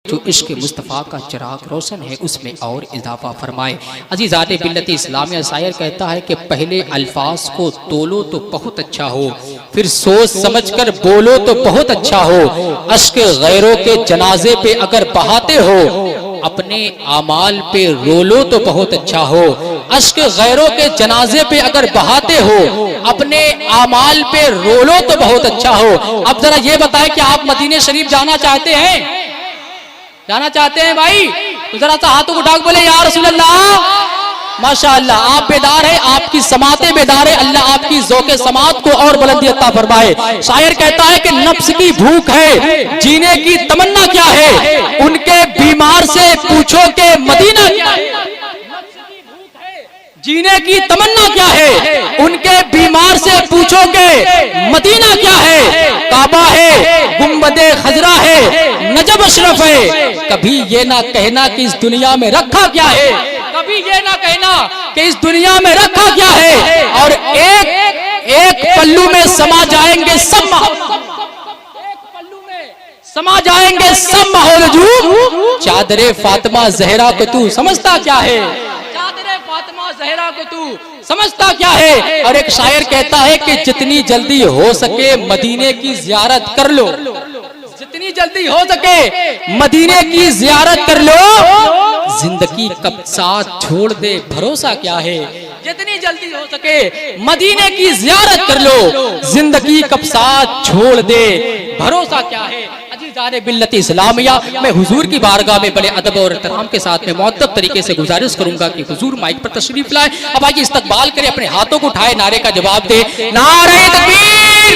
जो इश्क मुस्तफ़ा का चिराग रोशन है उसमें और इजाफा फरमाए। अज़ीज़ाने मिल्लत इस्लामिया शायर कहता है कि पहले अल्फाज को तोलो तो बहुत अच्छा हो, फिर सोच समझकर बोलो तो बहुत अच्छा हो। अश्क गैरों के जनाजे पे अगर बहाते हो, अपने आमाल पे रोलो तो बहुत अच्छा हो। अश्क गैरों के जनाजे पे अगर बहाते हो, अपने आमाल पे रोलो तो बहुत अच्छा हो। अब जरा ये बताएं कि आप मदीने शरीफ जाना चाहते हैं? जाना चाहते हैं भाई? तो जरा सा हाथों को उठा बोले या रसूल अल्लाह। माशाअल्लाह, आप बेदार है, आपकी समातें बेदार है। अल्लाह आपकी ज़ौक़े समात को और बुलंदी अता फरमाए। शायर कहता है कि नफ्स की भूख है, जीने की तमन्ना क्या है, उनके बीमार से पूछो कि मदीना क्या है। जीने की तमन्ना क्या है, उनके बीमार से पूछोगे मदीना क्या है। काबा है, गुंबदे खजरा है, नजब अशरफ है। कभी ये ना कहना कि इस दुनिया में रखा क्या है, कभी ये ना कहना कि इस दुनिया में रखा क्या है। और एक पल्लू में समा जाएंगे सब, समा जाएंगे सब माहौल। चादरे फातिमा जहरा को तू समझता क्या है, चादरे फातिमा जहरा को तू समझता क्या है। और एक शायर कहता है कि जितनी जल्दी हो सके मदीने की जियारत कर लो, जितनी जल्दी हो सके मदीने की जियारत कर लो। जिंदगी कब साथ छोड़ दे भरोसा क्या है। जितनी जल्दी हो सके मदीने की जियारत कर लो, जिंदगी कब साथ छोड़ दे भरोसा क्या है। अज़ीज़ाने मिल्लत इस्लामिया, मैं हुजूर की बारगाह में बड़े अदब और एहतराम के साथ में मुअद्दब तरीके से गुजारिश करूंगा कि हुजूर माइक पर तशरीफ लाए। अब आइए इस्तकबाल करें, अपने हाथों को उठाए, नारे का जवाब दे। नारे तकबीर,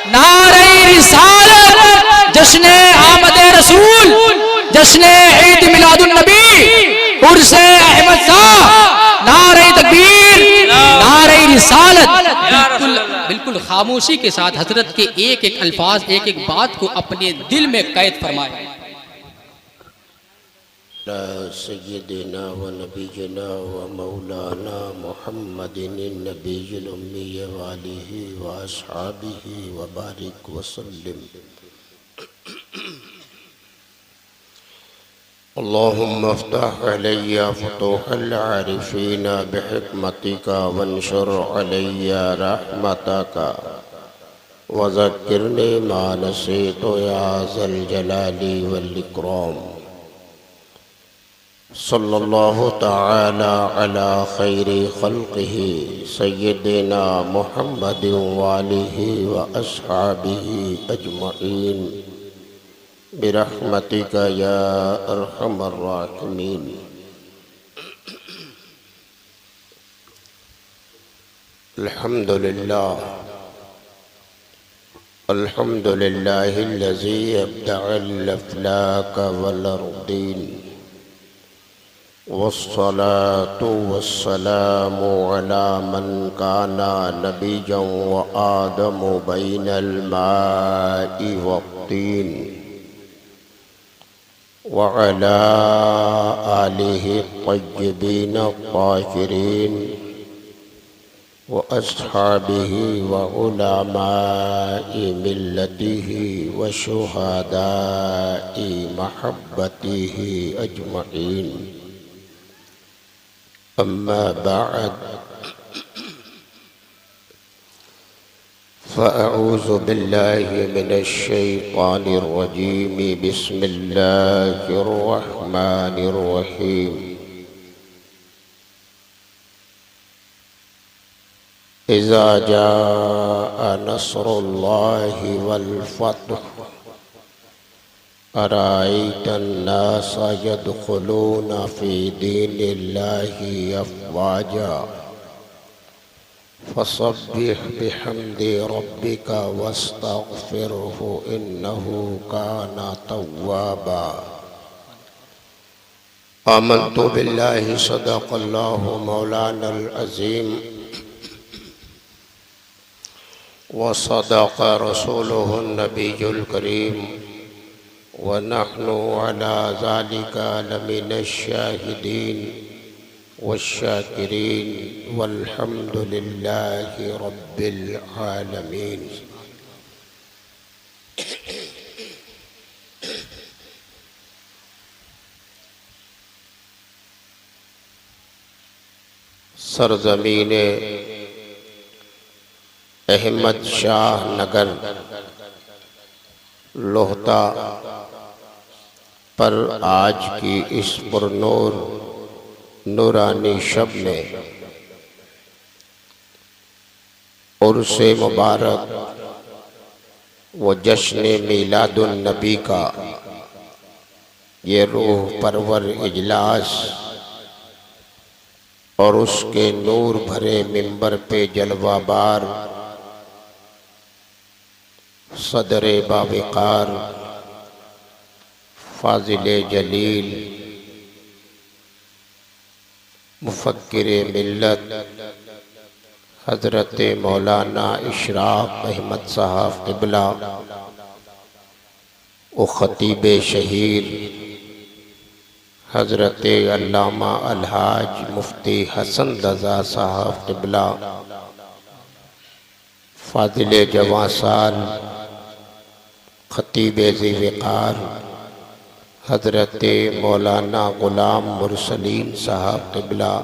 नारे रिसालत, जश्ने आमदे रसूल, जश्ने ईद मिलादुन नबी, उर्से अहमद शाह। नारे तकबीर, नारे रिसालत। बिल्कुल खामोशी के साथ हजरत के एक एक अल्फाज, एक एक बात को अपने दिल में कैद फरमाए। सय्यदना व नबीजना व मौलाना मुहम्मदिन नबील उम्मी व आलिहि व अस्हाबिहि व बारिक व सल्लिम। अल्लाहुम्मा अफ्तह अलैया फुतूहल आरिफीना बिहिकमतिका वंशुर अलैया रहमतका वज़क्किरनी मा नसीतु या ज़ल जलाली वल इकराम। सल्लल्लाहु तआला अला खैरि खल्क़िही सय्यदिना मुहम्मदिन व आलिहि व अस्हाबिहि अजमईन बिरहमतिका या अरहमर राहिमीन। अल्हम्दुलिल्लाह, अल्हम्दुलिल्लाहिल्लज़ी अब्दअल अफ़लाक वल अर्दीन, वस्सलातु वस्सलामु अला मन काना नबिय्यन व आदमु बैनल माइ वत्तीन, व अला आलिहि तय्यबीन ताहिरीन व अस्हाबिहि व उलमाइ मिल्लतिहि व शुहदाइ महब्बतिहि अजमईन। अम्मा बअद, फ़अऊज़ु बिल्लाहि मिनश शैतानिर रजीम। बिस्मिल्लाहिर रहमानिर रहीम। इज़ा जाअ नस्रुल्लाहि वल फ़त्ह अराअयतन नास यदखुलूना फ़ी दीनिल्लाहि अफ़वाजा फसब्बिह बिहम्दि रब्बिका वस्तग़फ़िरहु इन्नहु काना तव्वाबा। आमन्तु बिल्लाहि सदक़ल्लाहु मौलानल अज़ीम व सदक़ रसूलुहुन नबियुल करीम व नहनु अला ज़ालिका लमिनश शाहिदीन वश्शाकिरीन वल्हम्दुलिल्लाहि रब्बिल आलमीन। सरजमीन अहमद शाह नगर लोहता पर आज की इस पुरनूर नूरानी शब में उर्से मुबारक व जश्न मीलादुन नबी का ये रूह परवर इजलास और उसके नूर भरे मिंबर पे जलवाबार सदरे बाविकार फाजिले जलील मुफक्किरे मिल्लत हज़रत मौलाना इशराक अहमद साहब क़िबला व ख़तीब शहीर हज़रत अल्लामा अलहाज मुफ्ती हसन रज़ा साहब क़िबला फाजिले जवां साल ख़तीब ज़ीवकार हज़रत मौलाना ग़ुलाम मुरसलीन साहब क़िबला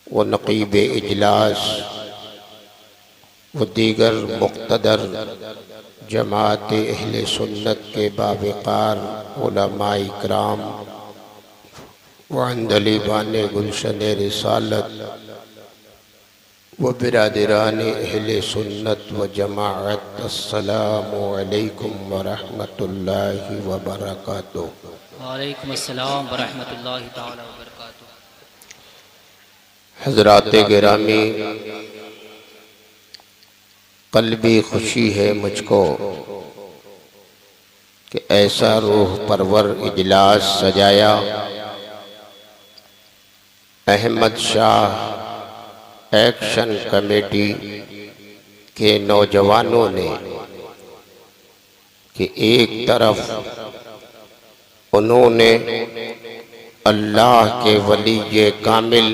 व नक़ीब इजलास व दीगर मुक़्तदर जमात अहले सुन्नत के बावक़ार उलमा इकराम व अंदलीबान गुलशन रिसालत व बिरादरान अहले सुन्नत व जमाअत अस्सलामु अलैकुम व रहमतुल्लाहि व बरकातुहू। वालेकुम अस्सलाम व रहमतुल्लाहि तआला व बरकातुहू। हज़रात गिरामी, क़ल्बी खुशी है मुझको कि ऐसा रूह परवर इजलास सजाया अहमद शाह एक्शन कमेटी के नौजवानों ने कि एक तरफ उन्होंने अल्लाह के वली कामिल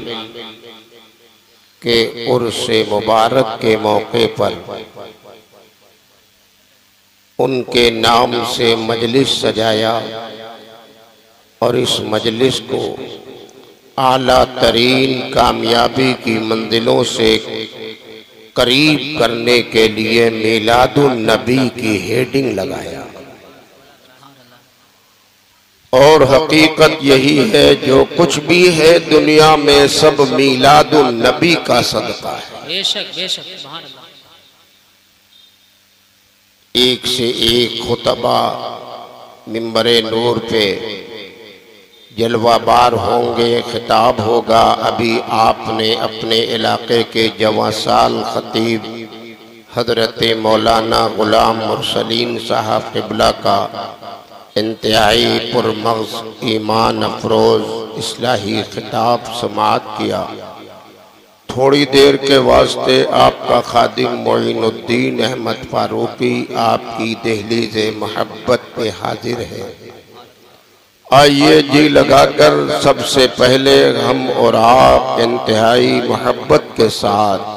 के उर्से मुबारक के मौके पर उनके नाम से मजलिस सजाया और इस मजलिस को आला तरीन कामयाबी की मंजिलों से करीब करने के लिए मीलादुन नबी की हेडिंग लगाया। और हकीकत यही है, जो कुछ भी है दुनिया में सब मीलादुन नबी का सदका है। बेशक बेशक, सुभान अल्लाह। एक से एक खुतबा मिंबरे नूर पे जलवाबार होंगे, खिताब होगा। अभी आपने अपने इलाके के जवां साल खतीब हजरत मौलाना ग़ुलाम मुरसलीन साहब क़िबला का इंतहाई पुरमग़ज़ ईमान अफरोज़ इस्लाही खिताब समाअत किया। थोड़ी देर के वास्ते आपका खादिम मोइनुद्दीन अहमद फारूकी आपकी दहलीज़ मोहब्बत पे हाजिर है। आइए जी लगाकर सबसे पहले हम और आप इंतहाई मोहब्बत के साथ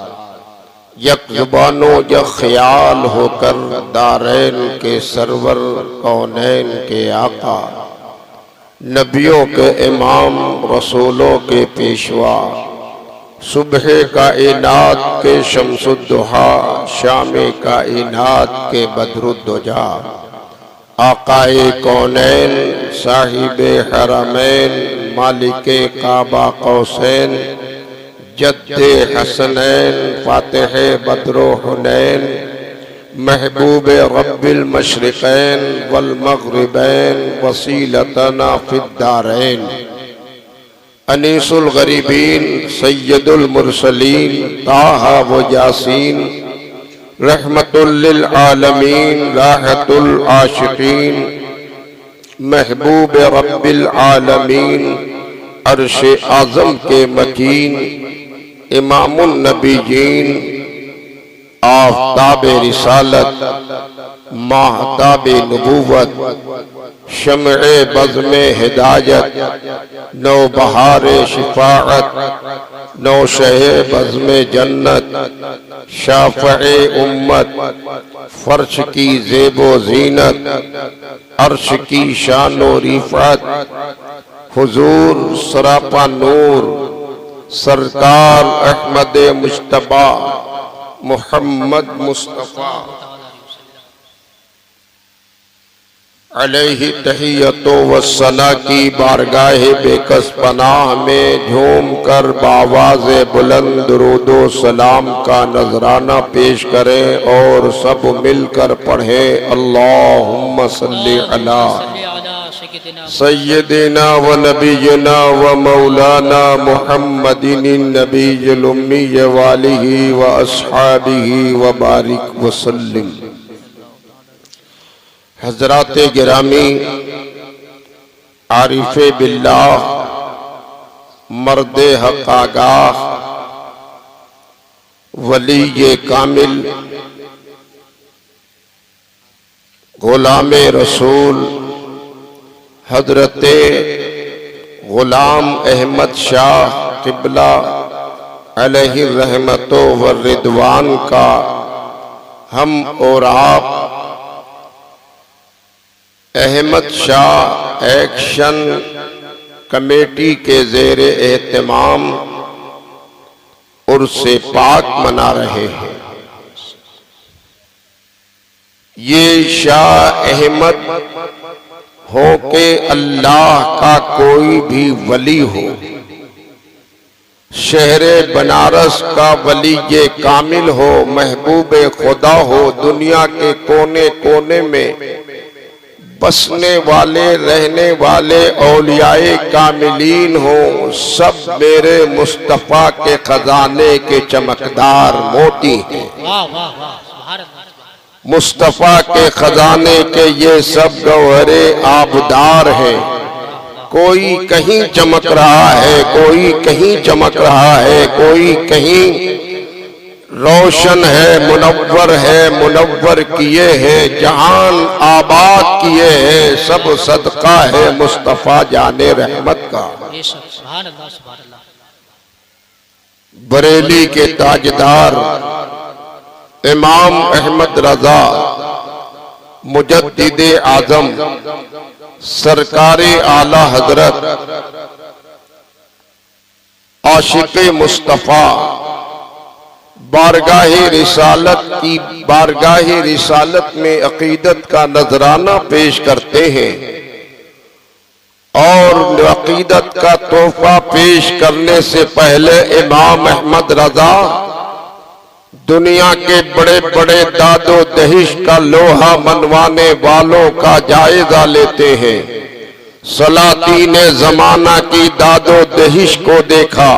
यक ज़ुबानो यक ख्याल होकर दारैन के सरवर कौनैन के आका नबियों के इमाम रसूलों के पेशवा सुबह कायनात के शम्सुद्दुहा शाम कायनात के बदरुद्दुजा आकाए कौनैन साहिबे हरमैन मालिके काबा कौसैन जद्दे हसनैन फातिहे बद्रो हुनैन महबूबे रब्बिल मशरिक़ैन वल मग़रिबैन वसीलतना फिद्दारैन अनीसुल गरीबीन सय्यदुल मुरसलीन ताहा व यासीन रहमतुल लिल आलमीन राहतुल आशिकीन महबूब रब्बिल आलमीन अर्श आज़म के मकीन इमामुन नबीयीन आफ़ताब रिसालत माहताब नबूवत शम्ए बज़्म हिदायत नौ बहार शिफाअत नौ शहे बज़्म जन्नत शाफ़ए उम्मत फर्श की ज़ेबो ज़ीनत अर्श की शान व रिफ़अत हुजूर सरापा नूर सरकार अहमद मुश्तबा मोहम्मद मुस्तफ़ा अलैहि तहियतो व सना की बारगाह बेकस पनाह में झूम कर बावाज़ बुलंद दुरूदो सलाम का नजराना पेश करें और सब मिलकर पढ़ें अल्लाहुम्मा सल्ली अला सय्यदिना व नबीना व मौलाना मुहम्मदिन नबील उम्मी व आलिहि व अस्हाबिहि व बारिक व सल्लिम। हजराते गिरामी आरिफे बिल्लाह मर्दे हक आगाह वली कामिल गुलामे रसूल हजरते गुलाम अहमद शाह क़िबला अलैहि रहमतो व रिदवान का हम और आप अहमद शाह एक्शन कमेटी के ज़ेर एहतमाम उर्से पाक मना रहे हैं। ये शाह अहमद हो के अल्लाह का कोई भी वली हो, शहरे बनारस का वली ये कामिल हो, महबूब खुदा हो, दुनिया के कोने कोने में बसने वाले रहने वाले औलियाए कामिलीन हो, सब मेरे मुस्तफ़ा के खजाने के चमकदार मोती हैं। मुस्तफ़ा के खजाने के ये सब गौहरे आबदार हैं। कोई कहीं चमक रहा है, कोई कहीं चमक रहा है, कोई कहीं रोशन है, मुनव्वर किए हैं, जहान आबाद किए हैं, सब सदका है मुस्तफ़ा जाने रहमत का। बरेली के ताजदार इमाम अहमद रजा मुजद्दिदे आजम सरकारे आला हजरत आशिक़े मुस्तफ़ा बारगाहे रिसालत में अकीदत का नजराना पेश करते हैं और अकीदत का तोहफा पेश करने से पहले इमाम अहमद रजा दुनिया के बड़े बड़े दादो दहिश का लोहा मनवाने वालों का जायजा लेते हैं। सलातीन जमाना की दादो दहिश को देखा,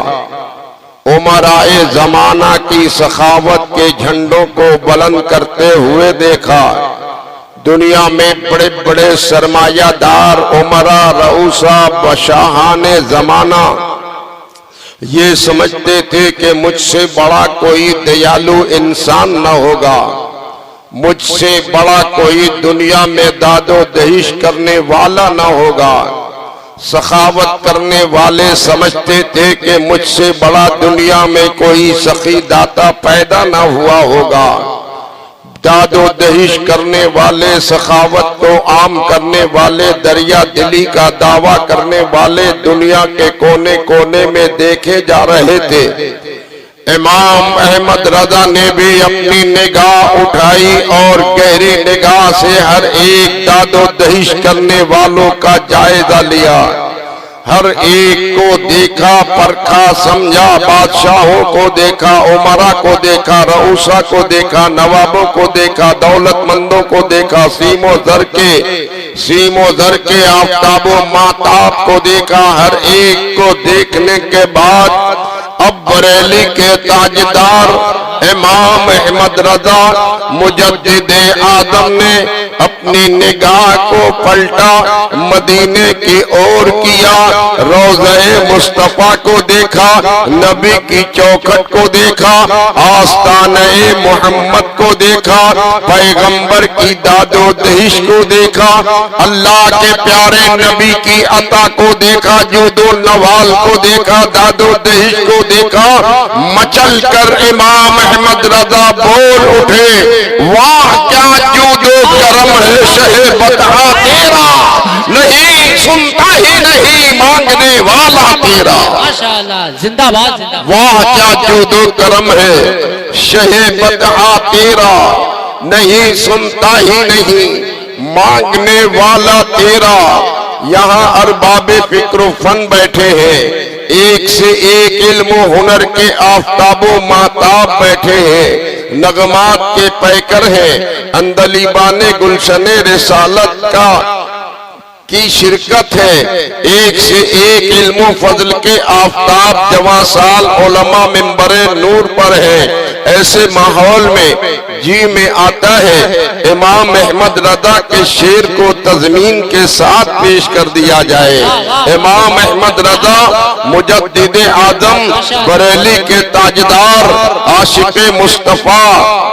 उमराए जमाना की सखावत के झंडों को बुलंद करते हुए देखा। दुनिया में बड़े बड़े सरमायादार उमरा रऊसा बशाहाने जमाना ये समझते थे कि मुझसे बड़ा कोई दयालु इंसान न होगा, मुझसे बड़ा कोई दुनिया में दादो दहिश करने वाला न होगा। सखावत करने वाले समझते थे कि मुझसे बड़ा दुनिया में कोई सखी दाता पैदा न हुआ होगा। दादो दहिश करने वाले, सखावत को आम करने वाले, दरिया दिली का दावा करने वाले दुनिया के कोने कोने में देखे जा रहे थे। इमाम अहमद रजा ने भी अपनी निगाह उठाई और गहरी निगाह से हर एक दादो दहिश करने वालों का जायजा लिया। हर एक को देखा, परखा, समझा। बादशाहों को देखा, उमरा को देखा, रऊसा को देखा, नवाबों को देखा, दौलतमंदों को देखा, सीमो दर के आफताबो माताब को देखा। हर एक को देखने के बाद अब बरेली के ताजदार इमाम अहमद रजा मुजद्दिदे आदम ने अपनी निगाह को पलटा, मदीने की ओर किया, रोज़े मुस्तफ़ा को देखा, नबी की चौखट को देखा, आस्ताने मोहम्मद को देखा, पैगंबर की दादो दहिश को देखा, अल्लाह के प्यारे नबी की अता को देखा, जूदो नवाल को देखा, दादो दहिश को देखा। मचल कर इमाम अहमद रजा बोल उठे, वाह क्या जूदो करम है शहे बता तेरा, नहीं सुनता ही नहीं मांगने वाला तेरा। माशाअल्लाह, जिंदाबाद जिंदाबाद। वाह क्या जुदो करम है शहे बदहा तेरा, नहीं सुनता ही नहीं मांगने वाला तेरा। यहाँ अरबाबे फिक्र फन बैठे हैं, एक से एक इल्म हुनर के आफताबो माताब बैठे हैं, नगमात के पैकर हैं, अंदलीबाने गुलशने रिसालत का की शिरकत है। एक से एक इल्म फजल के आफताब जवां साल उलमा मिंबरे नूर पर है। ऐसे माहौल में जी में आता है इमाम अहमद रजा के शेर को तज़मीन के साथ पेश कर दिया जाए। इमाम अहमद रजा मुजद्दिद आजम बरेली के ताजदार आशिक मुस्तफा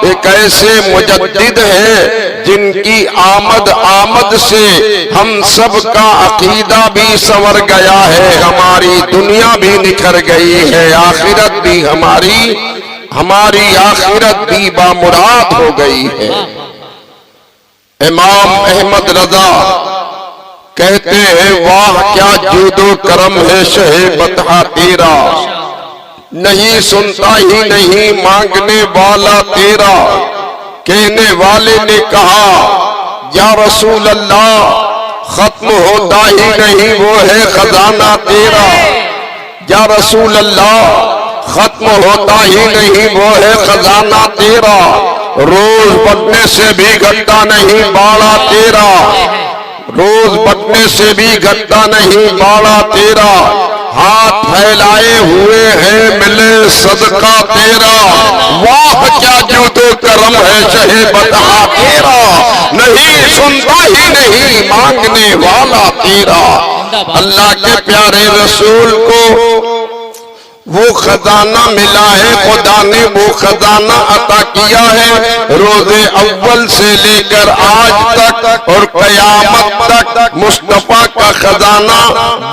एक ऐसे मुजद्दिद है जिनकी आमद से हम सब का अकीदा भी संवर गया है, हमारी दुनिया भी निखर गई है, आखिरत भी हमारी आखिरत भी बामुराद हो गई है। इमाम अहमद रजा कहते हैं वाह क्या जूदो करम है शहे बतहा तेरा, नहीं सुनता ही नहीं मांगने वाला तेरा। कहने वाले ने कहा या रसूल अल्लाह खत्म होता ही नहीं वो है खजाना तेरा। या रसूल अल्लाह खत्म होता ही नहीं वो है खजाना तेरा, रोज बढ़ने से भी घटता नहीं बाड़ा तेरा, रोज बढ़ने से भी घटता नहीं बाड़ा तेरा। हाथ फैलाए हुए हैं मिले सदका तेरा, वाह क्या जूदो करम है शहे बतहा तेरा, नहीं सुनता ही नहीं मांगने वाला तेरा। अल्लाह के प्यारे रसूल को वो खजाना मिला है, खुदा ने वो खजाना अता किया है रोजे अव्वल से लेकर आज तक और कयामत तक। मुस्तफा का खजाना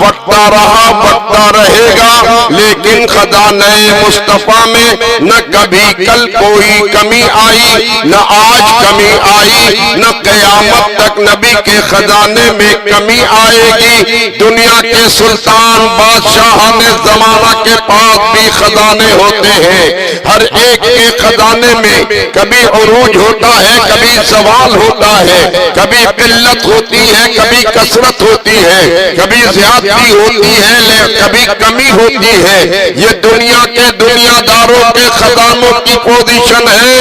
बढ़ता रहा बढ़ता रहेगा, लेकिन खजाने मुस्तफा में न कभी कल कोई कमी आई, न आज कमी आई, न कयामत तक नबी के खजाने में कमी आएगी। दुनिया के सुल्तान बादशाह ने जमाना के पास भी खजाने होते हैं, हर एक के खजाने में कभी उरूज होता है, कभी सवाल होता है, कभी किल्लत होती है, कभी कसरत होती है, कभी ज्यादती होती है, कभी कमी होती है। ये दुनिया के दुनियादारों के खजानों की पोजीशन है।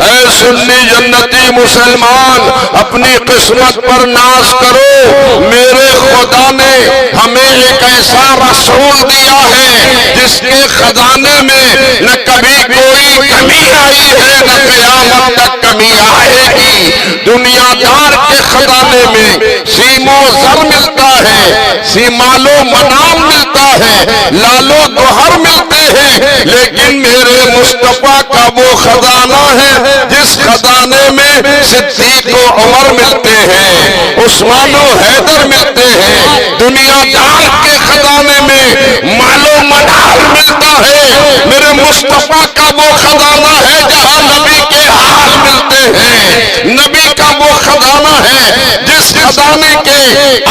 ऐ सुन्नी जन्नती मुसलमान अपनी किस्मत पर नाज करो, मेरे खुदा ने हमें एक ऐसा रसूल दिया है जिसके खजाने में न कभी कोई कमी आई है, न क़यामत तक कमी आएगी। दुनियादार के खजाने में सीमो जर मिलता है, सीमालो मनाम मिलता है, लालो दोहर मिलते हैं, लेकिन मेरे मुस्तफा का वो खजाना है जिस खजाने में सिद्दीक व उमर मिलते हैं, उस्मानो हैदर मिलते हैं। दुनियादार के खजाने में मालो मनार मिलता है, मेरे मुस्तफा का वो खजाना है जहां नबी के हाल मिलते हैं। नबी का वो खजाना है जिस खजाने के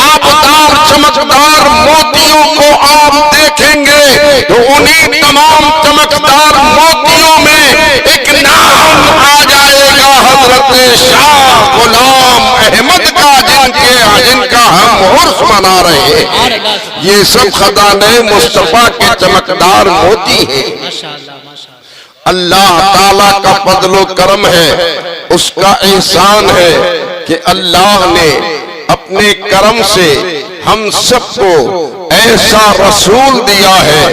आबदार चमकदार मोतियों को आप देखेंगे तो उन्हीं तमाम चमकदार मोतियों में एक नाम आ जाएगा, हजरत शाह गुलाम अहमद का, जिनका हम उर्स मना रहे हैं। ये सब खजाने मुस्तफा के चमकदार मोती हैं। अल्लाह ताला का फजलो करम है, उसका एहसान है कि अल्लाह ने अपने करम से हम सबको ऐसा रसूल दिया है,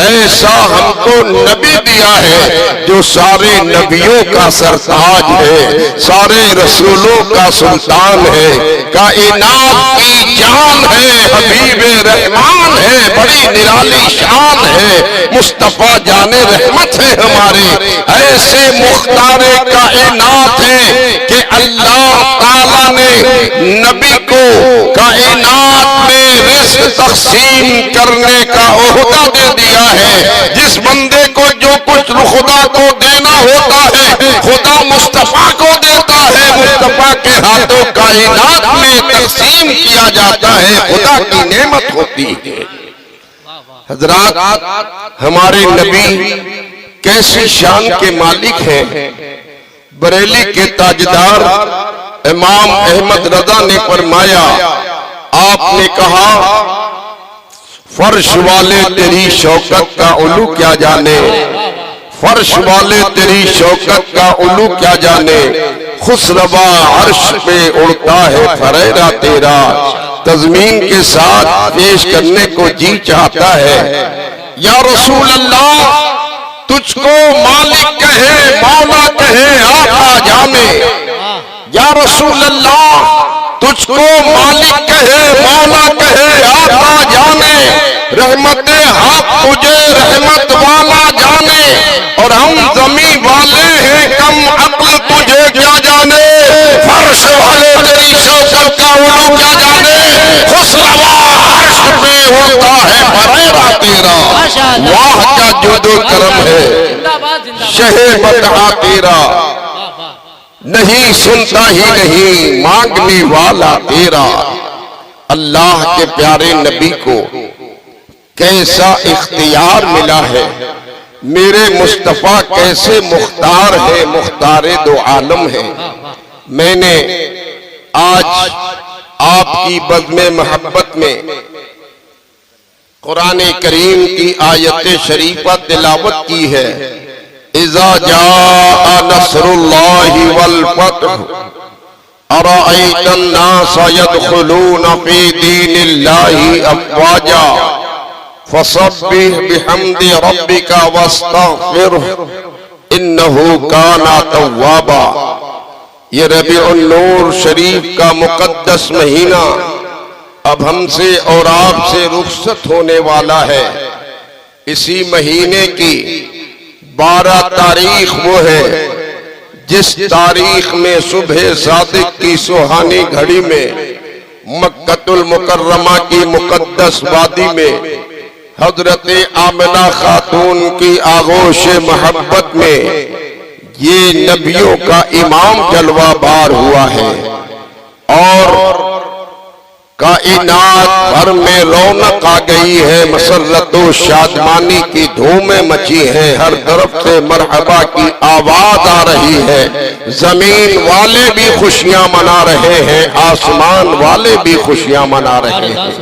ऐसा हमको नबी दिया है जो सारे नबियों का सरताज है, सारे रसूलों का सुल्तान है, कायनात की जान है, हबीब रहमान है, बड़ी निराली शान है, मुस्तफा जाने रहमत है हमारे। ऐसे मुख्तारे कायनात है कि अल्लाह ताला ने नबी को कायनात में रिज़्क़ तक़सीम करने का ओहदा दे दिया है। जिस बंदे को जो कुछ खुदा को देना होता है खुदा मुस्तफा को देता है, मुस्तफा के हाथों कायनात में तकसीम किया जाता है खुदा की नेमत होती है। हजरात, हमारे नबी कैसी शान के मालिक हैं। बरेली के ताजदार इमाम अहमद रजा ने फरमाया, आपने कहा फर्श वाले तेरी शौकत का उलू क्या जाने, फर्श वाले तेरी शौकत का उलू क्या जाने, खुसरवा अर्श पे उड़ता है फरेरा तेरा, तज़मीन के साथ पेश करने को जी चाहता है। या रसूल अल्लाह, तुझको मालिक कहे मौला कहे आका जाने, या रसूल अल्लाह तुझको मालिक कहे मौला कहे आका जाने, रहमत हक तुझे रहमत वाला जाने, और हम जमी वाले हैं कम अक्ल तुझे क्या जाने, फर्श वाले तेरी शौकत का उलू क्या जाने, खुसरवा अर्श पे होता है फरेरा तेरा, वाह क्या जुदो करम है शहे बदहा तेरा, नहीं सुनता ही नहीं मांगने वाला तेरा। अल्लाह के प्यारे नबी को कैसा इख्तियार मिला है, मेरे मुस्तफा कैसे मुख्तार है, मुख्तारे दो आलम है। मैंने आज आपकी बज़्म मोहब्बत में कुरान करीम की आयत शरीफा तिलावत की है। इज़ा जाअ नस्रुल्लाहि वल फतह अरअयतन नास यदखुलूना फी दीनिल्लाहि अफ़वाजा फसब्बिह बिहम्दि रब्बिका वस्तग़फिरहु इन्नहु काना तव्वाबा। ये रबीउन नूर शरीफ का मुक़द्दस महीना अब हमसे और आपसे रुखसत होने वाला है। इसी महीने की 12 तारीख वो है जिस तारीख में सुबह सादिक की सुहानी घड़ी में मक्कतुल मुकर्रमा की मुकद्दस वादी में हजरत आमिना खातून की आगोश मोहब्बत में ये नबियों का इमाम जलवा बार हुआ है और कायनात भर में रौनक आ गई है, मसर्रतो शादमानी की धूमें मची हैं, हर तरफ से मरहबा की आवाज आ रही है। जमीन वाले भी खुशियां मना रहे हैं, आसमान वाले भी खुशियां मना रहे हैं।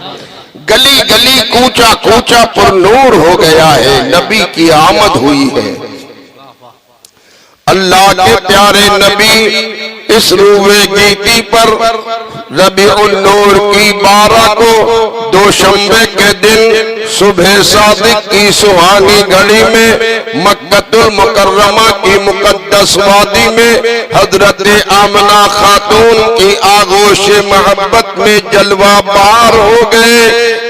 गली गली कूचा कूचा पर नूर हो गया है, नबी की आमद हुई है। अल्लाह के प्यारे नबी इस रूवे गीती पर रबीउन नूर की 12 को दोशंबे के दिन सुबह सादिक की सुहानी घड़ी में मक्कतुल मुकर्रमा की मुकद्दस वादी में हजरत आमिना खातून की आगोश मोहब्बत में जलवा बार हो गए।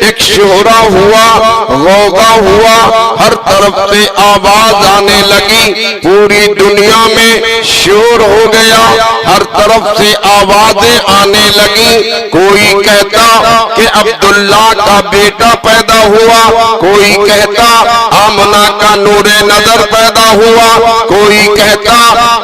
एक शोहरा हुआ, गौगा हुआ, हर तरफ से आवाज आने लगी, पूरी दुनिया में शोर हो गया, हर तरफ से आवाजें आने लगी। कोई कहता कि अब्दुल्ला का बेटा पैदा हुआ, कोई कहता आमना का नूरे नजर पैदा हुआ, कोई कहता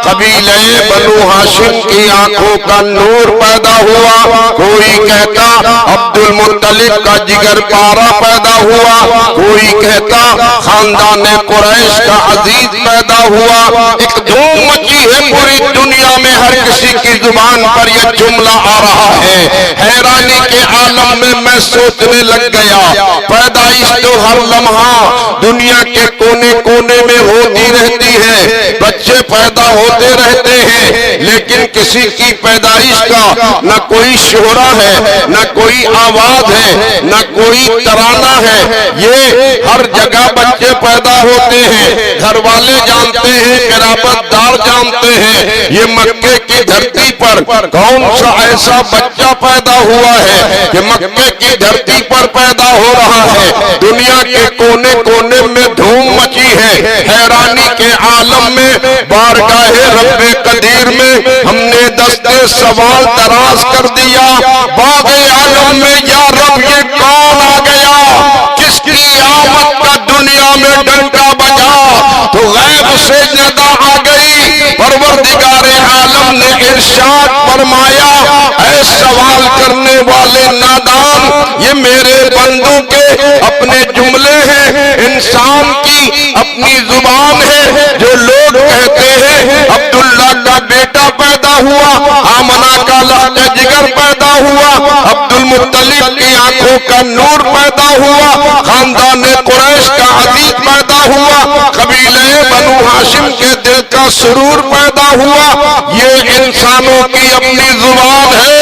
कबीले बनु हाशिम की आंखों का नूर पैदा हुआ, कोई कहता अब्दुल मुत्तलिब का जिगर पारा पैदा हुआ, कोई कहता खानदान कुरैश का अजीज पैदा हुआ। एक धूम मची है पूरी दुनिया में, हर किसी की जुबान पर यह जुमला आ रहा है। हैरानी के आलम में मैं सोचने लग गया, पैदाइश तो हर लम्हा दुनिया के कोने कोने में होती रहती है, बच्चे पैदा होते रहते हैं, लेकिन किसी की पैदाइश का न कोई शोहरा है, न कोई आवाज है, न कोई तराना है। ये हर जगह बच्चे पैदा होते हैं, घर वाले जानते हैं, किराबतदार जानते हैं, ये मक्के की धरती पर कौन सा ऐसा बच्चा पैदा हुआ है कि मक्के की धरती पर पैदा हो रहा है। दुनिया के कोने कोने में धूम मची है। हैरानी के आलम में बारगाहे रब्बे कदीर में हमने दस्ते सवाल दराज कर दिया। बागे आलम में या रब ये कौन आ गया, किसकी आमद का दुनिया में डंका बजा, तो गैब से नदा आ गई। परवरदिगारे आलम ने इरशाद फरमाया, ऐ सवाल करने वाले नादान, ये मेरे बंदों के अपने जुमले हैं, इंसान की अपनी जुबान है। जो लोग कहते हैं अब्दुल्ला का बेटा पैदा हुआ, आमना का लहका जिगर पैदा हुआ, अब्दुल मुत्तलिब की आंखों का नूर पैदा हुआ, खानदान कुरैश का अजीज पैदा हुआ, कबीले बनु हाशिम के दिल का सुरूर पैदा हुआ। ये इंसानों की अपनी जुबान है।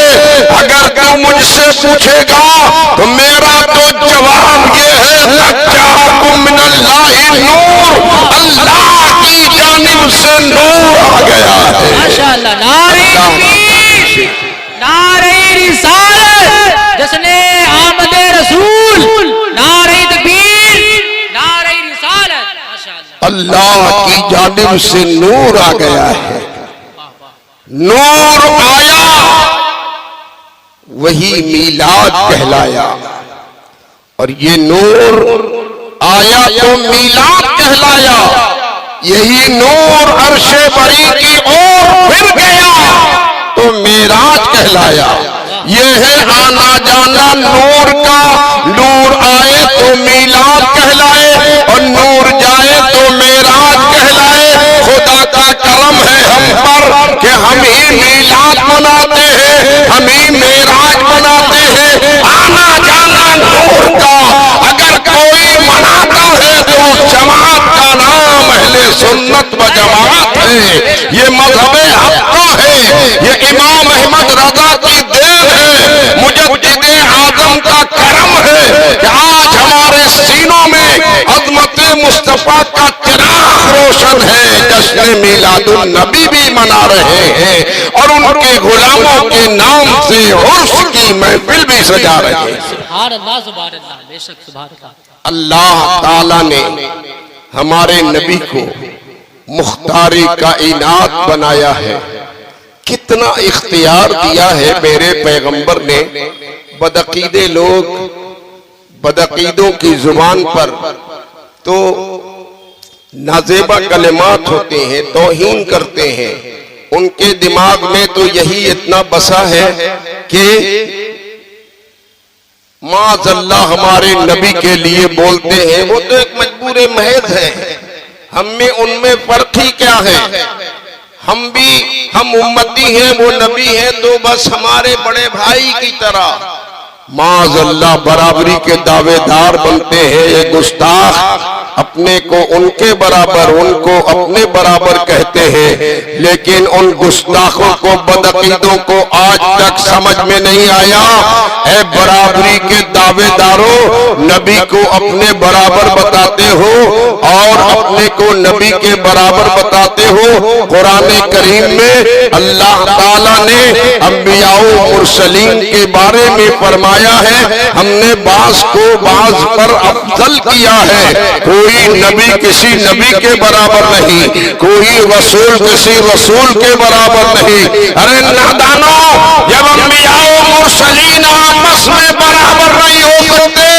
अगर तू मुझसे पूछेगा तो मेरा तो जवाब ये है, अल्लाह की जानिब से नूर आ गया है। माशाअल्लाह, नारे तकबीर, नारे रिसालत, जश्ने आमदे रसूल, नारे तकबीर, नारे रिसालत। माशाअल्लाह, अल्लाह की जानिब से नूर आ गया है। नूर आया, वही मीलाद कहलाया, और ये नूर आया तो मीलाद कहलाया। यही नूर अर्शे बरी की ओर फिर गया तो मेराज कहलाया। ये है आना जाना नूर का। नूर आए तो मीलाद कहलाए, और नूर जाए तो मेराज कहलाए। खुदा का करम है हम पर कि हम ही मीलाद मनाते हैं, हम ही मेराज मनाते हैं। आना जाना नूर का अगर कोई मनाता है तो जमात का नाम अहले सुन्नत व जमात है। ये मजहब हक़ है, ये इमाम अहमद रजा की देन है, मुजद्दिद आज़म का करम है कि आज हमारे सीनों में अज़मत मुस्तफा का चिराग रोशन है। जश्न मीलादुन नबी भी मना रहे हैं, और उनके गुलामों के नाम से उर्स की महफिल भी सजा रहे हैं। सुभान अल्लाह, सुभान अल्लाह, बेशक सुभान अल्लाह। अल्लाह ताला ने हमारे नबी को मुख्तारी कायनात बनाया है। कितना इख्तियार दिया है मेरे पैगंबर ने। बदअकीदे लोग बदअकीदों की जुबान पर तो नाजेबा कलिमात होते हैं, तौहीन करते हैं। उनके दिमाग में तो यही इतना बसा है कि माज़अल्लाह हमारे नबी के लिए बोलते हैं, वो तो एक मजबूर महज है, हम में उनमें फर्क ही क्या है। हम उम्मती हैं, वो नबी हैं, तो बस हमारे बड़े भाई की तरह माज़अल्लाह बराबरी के दावेदार बनते हैं। ये गुस्ताख अपने को उनके बराबर, उनको अपने बराबर कहते हैं, लेकिन उन गुस्ताखों को, बदअकीदों को आज तक समझ में नहीं आया। ऐ बराबरी के दावेदारों, नबी को अपने बराबर बताते हो और अपने को नबी के बराबर बताते हो। कुरान करीम में अल्लाह ताला ने अंबियाओ मुरसलीन के बारे में फरमाया है, हमने बाज़ को बाज़ पर अफजल किया है। कोई नबी किसी नबी के बराबर नहीं, कोई रसूल किसी रसूल के बराबर नहीं। अरे नादानो, जब अंबियाओ मुरसलीन आपस में बराबर नहीं हो सकते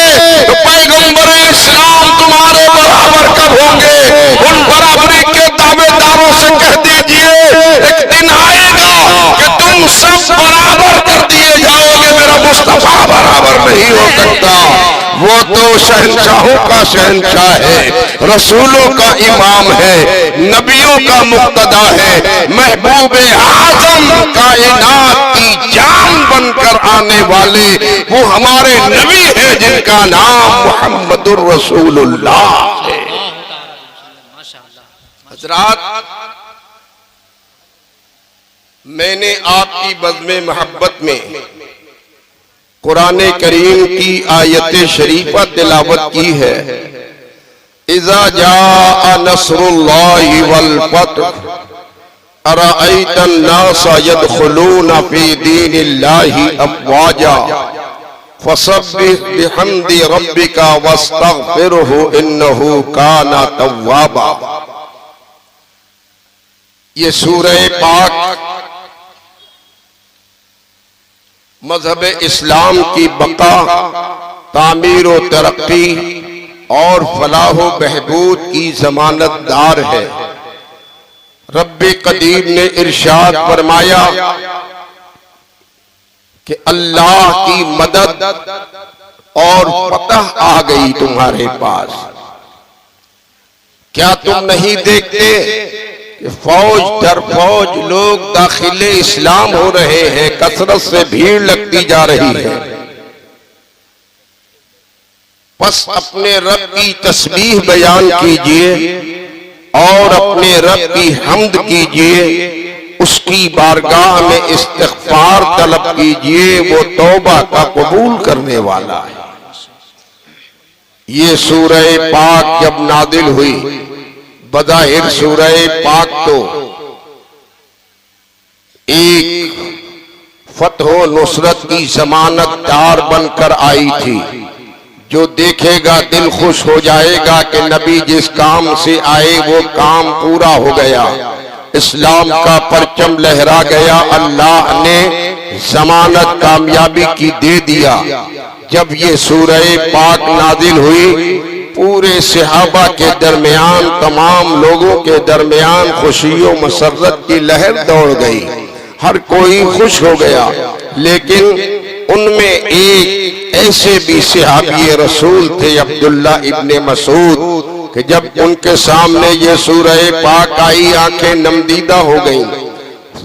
तो पैगंबर इस्लाम तुम्हारे बराबर कब होंगे? उन बराबरी के दावेदारों से कह दीजिए, एक दिन आएगा कि तुम सब बराबर कर दिए जाओगे, मेरा मुस्तफा बराबर नहीं हो सकता। वो तो शहंशाहों का शहंशाह है, रसूलों का इमाम है, नबियों का मुक्तदा है, महबूब आजम कायनात की जान बनकर आने वाले वो हमारे नबी है, जिनका नाम मुहम्मदुर रसूलुल्लाह है। हज़रात, मैंने आपकी बज़्म मोहब्बत में कुरान करीम की आयत शरीफा तिलावत की है। इज़ा जाअ नस्रुल्लाहि वल फतह अरअयतन नास यदखुलूना फी दीनिल्लाहि अफ़वाजा फसब्बिह बिहम्दि रब्बिका वस्तगफिरहु इन्नहु काना तव्वाबा। ये सूरह पाक मजहब इस्लाम की बका, तामीर व तरक्की और फलाह व बहबूद की जमानतदार है। रब्बे कदीर ने इरशाद फरमाया कि अल्लाह की मदद और फतह आ गई तुम्हारे पास। क्या तुम नहीं देखते कि फौज दर फौज लोग दाखिले इस्लाम हो रहे हैं, कसरत से भीड़ लगती जा रही है। बस अपने रब की तस्बीह बयान कीजिए और अपने रब की हम्द कीजिए, उसकी बारगाह में इस्तिग़फ़ार तलब कीजिए, वो तौबा का कबूल करने वाला है। ये सूरह पाक जब नादिल हुई, बज़ाहिर सूरह पाक तो एक फतह नुसरत की जमानतदार बनकर आई थी। जो देखेगा दिल खुश हो जाएगा कि नबी जिस काम से आए वो काम पूरा हो गया, इस्लाम का परचम लहरा गया, अल्लाह ने जमानत कामयाबी की दे दिया। जब ये सूरह पाक नाजिल हुई, पूरे सहाबा के दरमियान, तमाम लोगों के दरमियान खुशियों मसर्रत की लहर दौड़ गई, हर कोई खुश हो गया। लेकिन उनमें एक ऐसे भी सहाबी रसूल थे, अब्दुल्ला इब्ने मसूद, कि जब उनके सामने ये सूरह पाक आई, आंखें नमदीदा हो गईं,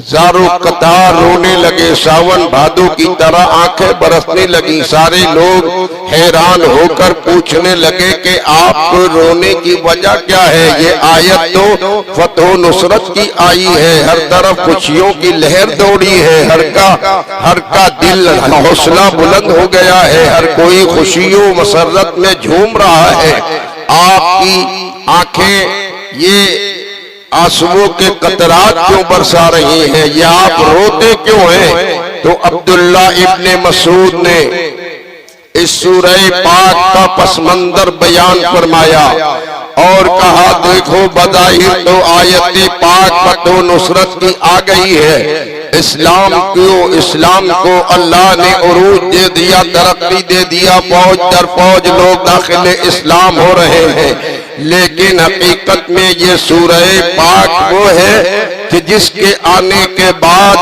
ज़ारो कतार रोने लगे, सावन भादो की तरह आंखें बरसने लगी। सारे लोग हैरान होकर पूछने लगे कि आप रोने की वजह क्या है? ये आयत तो फतह नुसरत की आई है, हर तरफ खुशियों की लहर दौड़ी है, हर का दिल हौसला बुलंद हो गया है, हर कोई खुशियों मसरत में झूम रहा है। आपकी आंखें ये आंसुओं के कतरात क्यों बरसा रही हैं? ये आप रोते क्यों हैं? तो अब्दुल्ला इब्ने मसूद ने इस सूरह पाक का पसमंदर बयान फरमाया और कहा, देखो बज़ाहिर तो आयत पाक फतह नुसरत की आ गई है, इस्लाम को अल्लाह ने उरूज दे दिया, तरक्की दे दिया, फौज दर फौज लोग दाखिले इस्लाम हो रहे हैं। लेकिन हकीकत में ये सूरह पाक वो है कि जिसके आने के बाद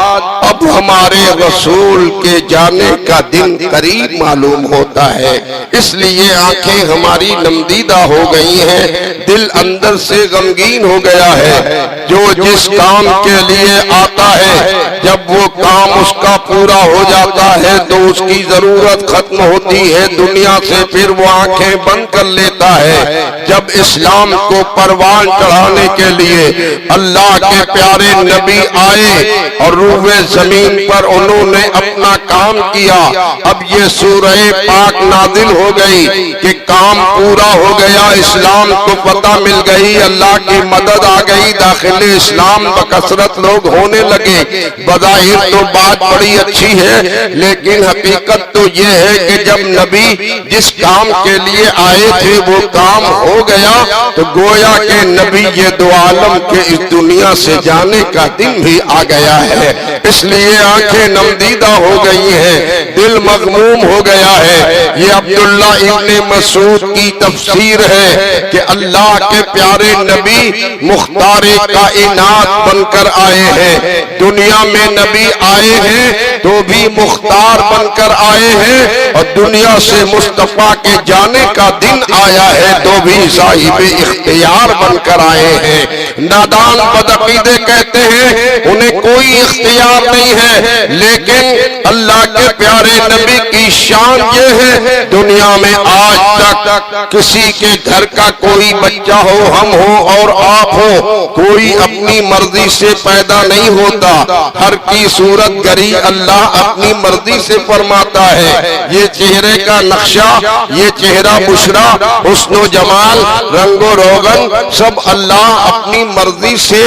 अब हमारे रसूल के जाने का दिन करीब मालूम होता है। इसलिए आंखें हमारी नमदीदा हो गई हैं, दिल अंदर से गमगीन हो गया है। जो जिस काम के लिए आता है, जब वो काम उसका पूरा हो जाता है तो उसकी जरूरत खत्म होती है दुनिया से, फिर वो आंखें बंद कर लेता है। जब इस्लाम को परवान चढ़ाने के लिए अल्लाह के प्यारे नबी आए और रूहे जमीन पर उन्होंने अपना काम किया, अब ये सूरह पाक नाजिल हो गई कि काम पूरा हो गया, इस्लाम को पता मिल गई, अल्लाह की मदद आ गई, दाखिले इस्लाम बकसरत लोग होने लगे। बज़ाहिर तो बात बड़ी अच्छी है, लेकिन हकीकत तो ये है कि जब नबी जिस काम के लिए आए थे वो काम हो गया तो गोया के नबी ये दो आलम के इस दुनिया से जाने का दिन भी आ गया है। इसलिए आंखें नमदीदा हो गई हैं, दिल मगमूम हो गया है। ये अब्दुल्ला इब्ने मसूद की तफसीर है कि अल्लाह के प्यारे नबी मुख्तारे कायनात बनकर आए हैं। दुनिया में नबी आए हैं तो भी मुख्तार बनकर आए हैं, और दुनिया से मुस्तफा के जाने का दिन आया है तो भी साहिब इख्तियार बनकर आए हैं। नादान बदअकीदे कहते हैं उन्हें कोई इख्तियार नहीं है, लेकिन अल्लाह के प्यारे नबी की शान ये है, दुनिया में आज तक किसी के घर का कोई बच्चा हो, हम हो और आप हो, कोई अपनी मर्जी से पैदा नहीं होता, हर की सूरत गरी अल्लाह अपनी मर्जी से फरमाता है। ये चेहरे का नक्शा, ये चेहरा बुशरा, हुस्न जमाल, रंगो रोगन सब अल्लाह अपनी मर्जी से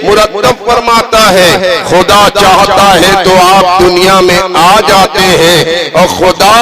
मुरत्तब फरमाता है। खुदा चाहता है तो आप दुनिया में आ जाते हैं, और खुदा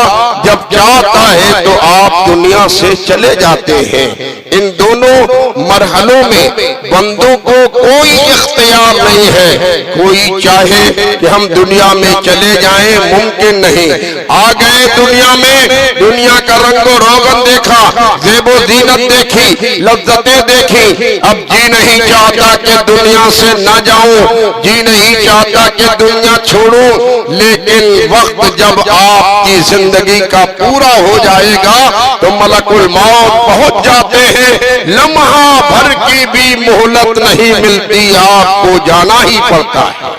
जब चाहता है तो आप दुनिया से चले जाते हैं। इन दोनों मरहलों में बंदों को कोई इख्तियार नहीं है। कोई चाहे कि हम दुनिया में चले जाएं, मुमकिन नहीं। आ गए दुनिया में, दुनिया का रंगो रोगन देखा, ज़ेबो ज़ीनत देखी, लज्जतें देखी। अब जी नहीं चाहता कि दुनिया से न जाऊं, जी नहीं चाहता कि दुनिया छोड़ूं। लेकिन वक्त जब आपकी जिंदगी का पूरा हो जाएगा तो मलकुल मौत पहुंच जाते हैं। लम्हा भर की भी मोहलत नहीं मिलती, आपको जाना ही पड़ता है।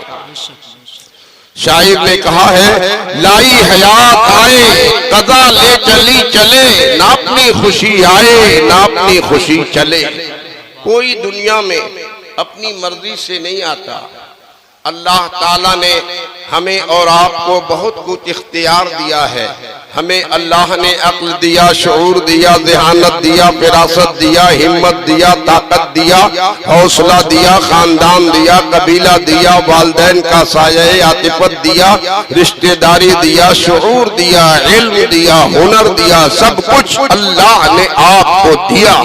शायर ने कहा है, लाई हयात आए कदा ले चली चले, ना अपनी खुशी आए ना अपनी खुशी चले। कोई दुनिया में अपनी मर्जी से नहीं आता। अल्लाह ताला ने हमें और आपको बहुत कुछ इख्तियार दिया है। हमें अल्लाह ने अक्ल दिया, शऊर दिया, ज़हानत दिया, फिरासत दिया, हिम्मत दिया, ताकत दिया, हौसला दिया, खानदान दिया, कबीला दिया, वालिदैन का साये आतिफत दिया, रिश्तेदारी दिया, शऊर दिया, इल्म दिया, हुनर दिया। सब कुछ अल्लाह ने आपको दिया